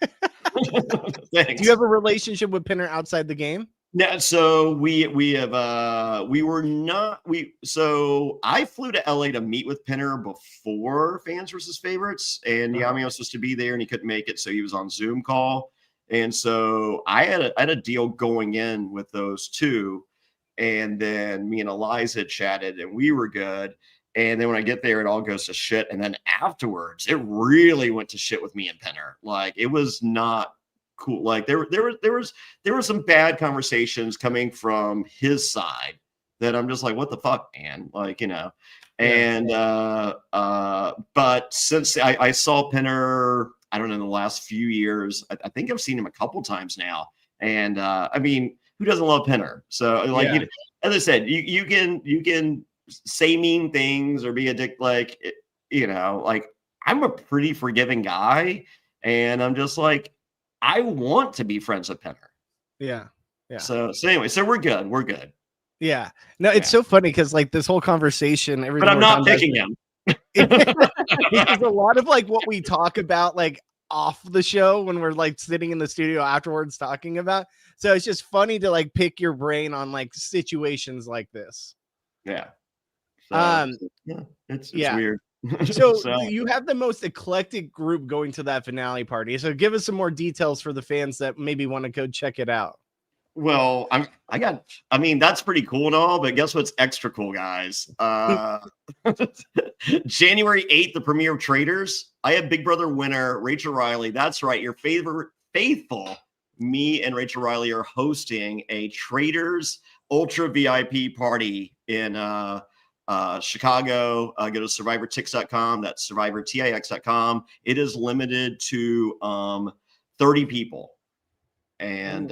Do you have a relationship with Penner outside the game? No, so we were not so I flew to LA to meet with Pinner before Fans versus Favorites, and Yami was supposed to be there and he couldn't make it, so he was on Zoom call. And so I had a deal going in with those two, and then me and Eliza chatted and we were good. And then when I get there, it all goes to shit. And then afterwards, it really went to shit with me and Pinner. Like, it was not cool. Like there were some bad conversations coming from his side that I'm just like, what the fuck, man? Like, and but since I saw Pinner, I don't know, in the last few years, I think I've seen him a couple times now. And I mean, who doesn't love Pinner? So like, as I said, you can say mean things or be a dick, like, like I'm a pretty forgiving guy, and I'm just like, I want to be friends with Pinner. Yeah. So anyway, so we're good. Yeah. No, it's so funny because like this whole conversation, but I'm not picking him. Because a lot of like what we talk about like off the show when we're like sitting in the studio afterwards talking about. So it's just funny to like pick your brain on like situations like this. Yeah. So, it's weird. So you have the most eclectic group going to that finale party. So give us some more details for the fans that maybe want to go check it out. Well, I mean, that's pretty cool and all, but guess what's extra cool, guys? January 8th, the premiere of Traders. I have Big Brother winner Rachel Riley. That's right. Your favorite faithful, me and Rachel Riley are hosting a Traders Ultra VIP party in Chicago. Go to survivortix.com. That's survivortix.com. It is limited to 30 people. And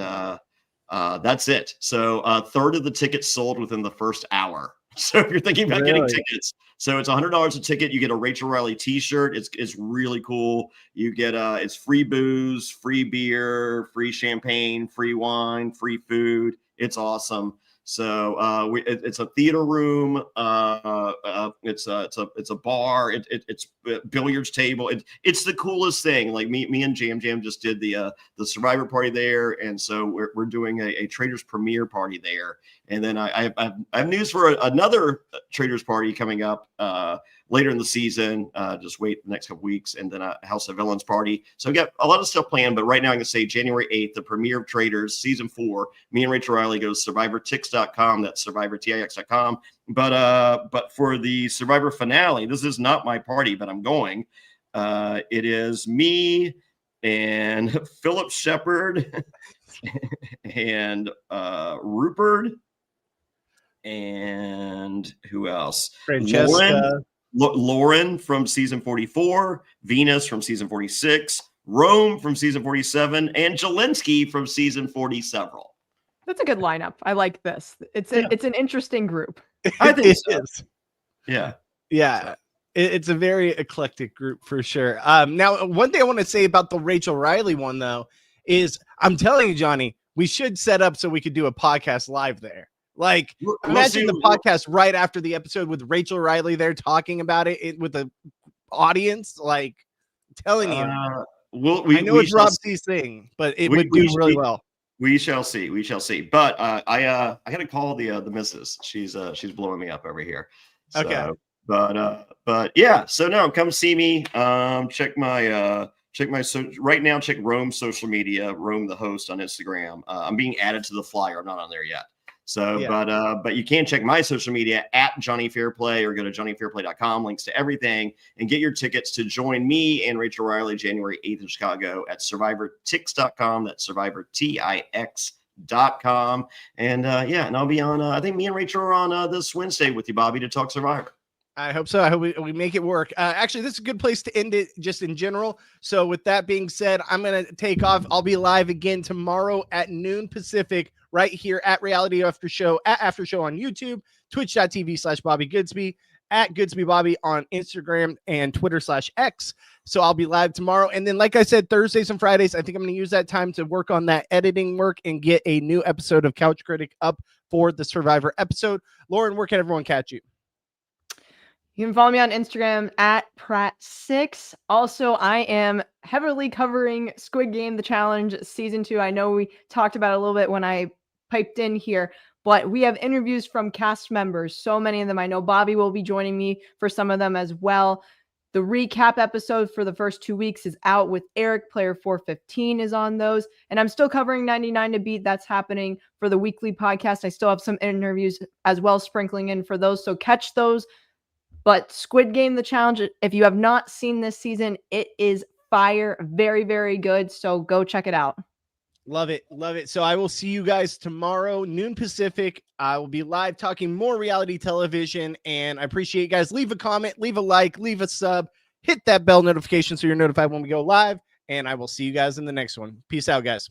that's it. So a third of the tickets sold within the first hour. So if you're thinking about getting tickets, so it's $100 a ticket. You get a Rachel Riley t-shirt. It's really cool. You get it's free booze, free beer, free champagne, free wine, free food. It's awesome. So it's a theater room. It's a bar. It's a billiards table. It's the coolest thing. Like me and Jam just did the Survivor party there, and so we're doing a Traders premiere party there. And then I have news for another Traders party coming up later in the season. Just wait the next couple weeks, and then a House of Villains party. So we got a lot of stuff planned, but right now I can say January 8th, the premiere of Traders season 4. Me and Rachel Riley go to survivortix.com. That's survivortix.com. But for the Survivor finale, this is not my party, but I'm going. It is me and Philip Shepard and Rupert. And who else? Francesca. Lauren from season 44, Venus from season 46, Rome from season 47, and Jelinski from season 40 several. That's a good lineup. I like this. It's an interesting group. I think it so. is. Yeah. It's a very eclectic group for sure. Now, one thing I want to say about the Rachel Riley one though is I'm telling you, Johnny, we should set up so we could do a podcast live there. Like, imagine the podcast right after the episode with Rachel Riley there talking about it with the audience. Like, I'm telling you, I know it's Rob C's thing, but it would do really well. We shall see. But I got to call the missus. She's blowing me up over here. So, okay. But yeah. So no, come see me. Check my right now. Check Rome's social media. Rome the host on Instagram. I'm being added to the flyer. I'm not on there yet. So, but you can check my social media at Johnny Fairplay or go to johnnyfairplay.com, links to everything, and get your tickets to join me and Rachel Riley January 8th in Chicago at survivortix.com. That's survivortix.com. And and I'll be on, I think me and Rachel are on this Wednesday with you, Bobby, to talk Survivor. I hope so. I hope we make it work. Actually, this is a good place to end it just in general. So with that being said, I'm going to take off. I'll be live again tomorrow at noon Pacific right here at Reality After Show, at After Show on YouTube, twitch.tv/Bobby Goodsby, at Goodsby Bobby on Instagram and Twitter/X. So I'll be live tomorrow. And then, like I said, Thursdays and Fridays, I think I'm going to use that time to work on that editing work and get a new episode of Couch Critic up for the Survivor episode. Lauren, where can everyone catch you? You can follow me on Instagram at Pratt6. Also, I am heavily covering Squid Game, The Challenge Season 2. I know we talked about it a little bit when I piped in here. But we have interviews from cast members, so many of them. I know Bobby will be joining me for some of them as well. The recap episode for the first 2 weeks is out with Eric. Player 415 is on those. And I'm still covering 99 to Beat. That's happening for the weekly podcast. I still have some interviews as well sprinkling in for those. So catch those. But Squid Game, the challenge, if you have not seen this season, it is fire. Very, very good. So go check it out. Love it. Love it. So I will see you guys tomorrow, noon Pacific. I will be live talking more reality television. And I appreciate you guys. Leave a comment, leave a like, leave a sub, hit that bell notification so you're notified when we go live. And I will see you guys in the next one. Peace out, guys.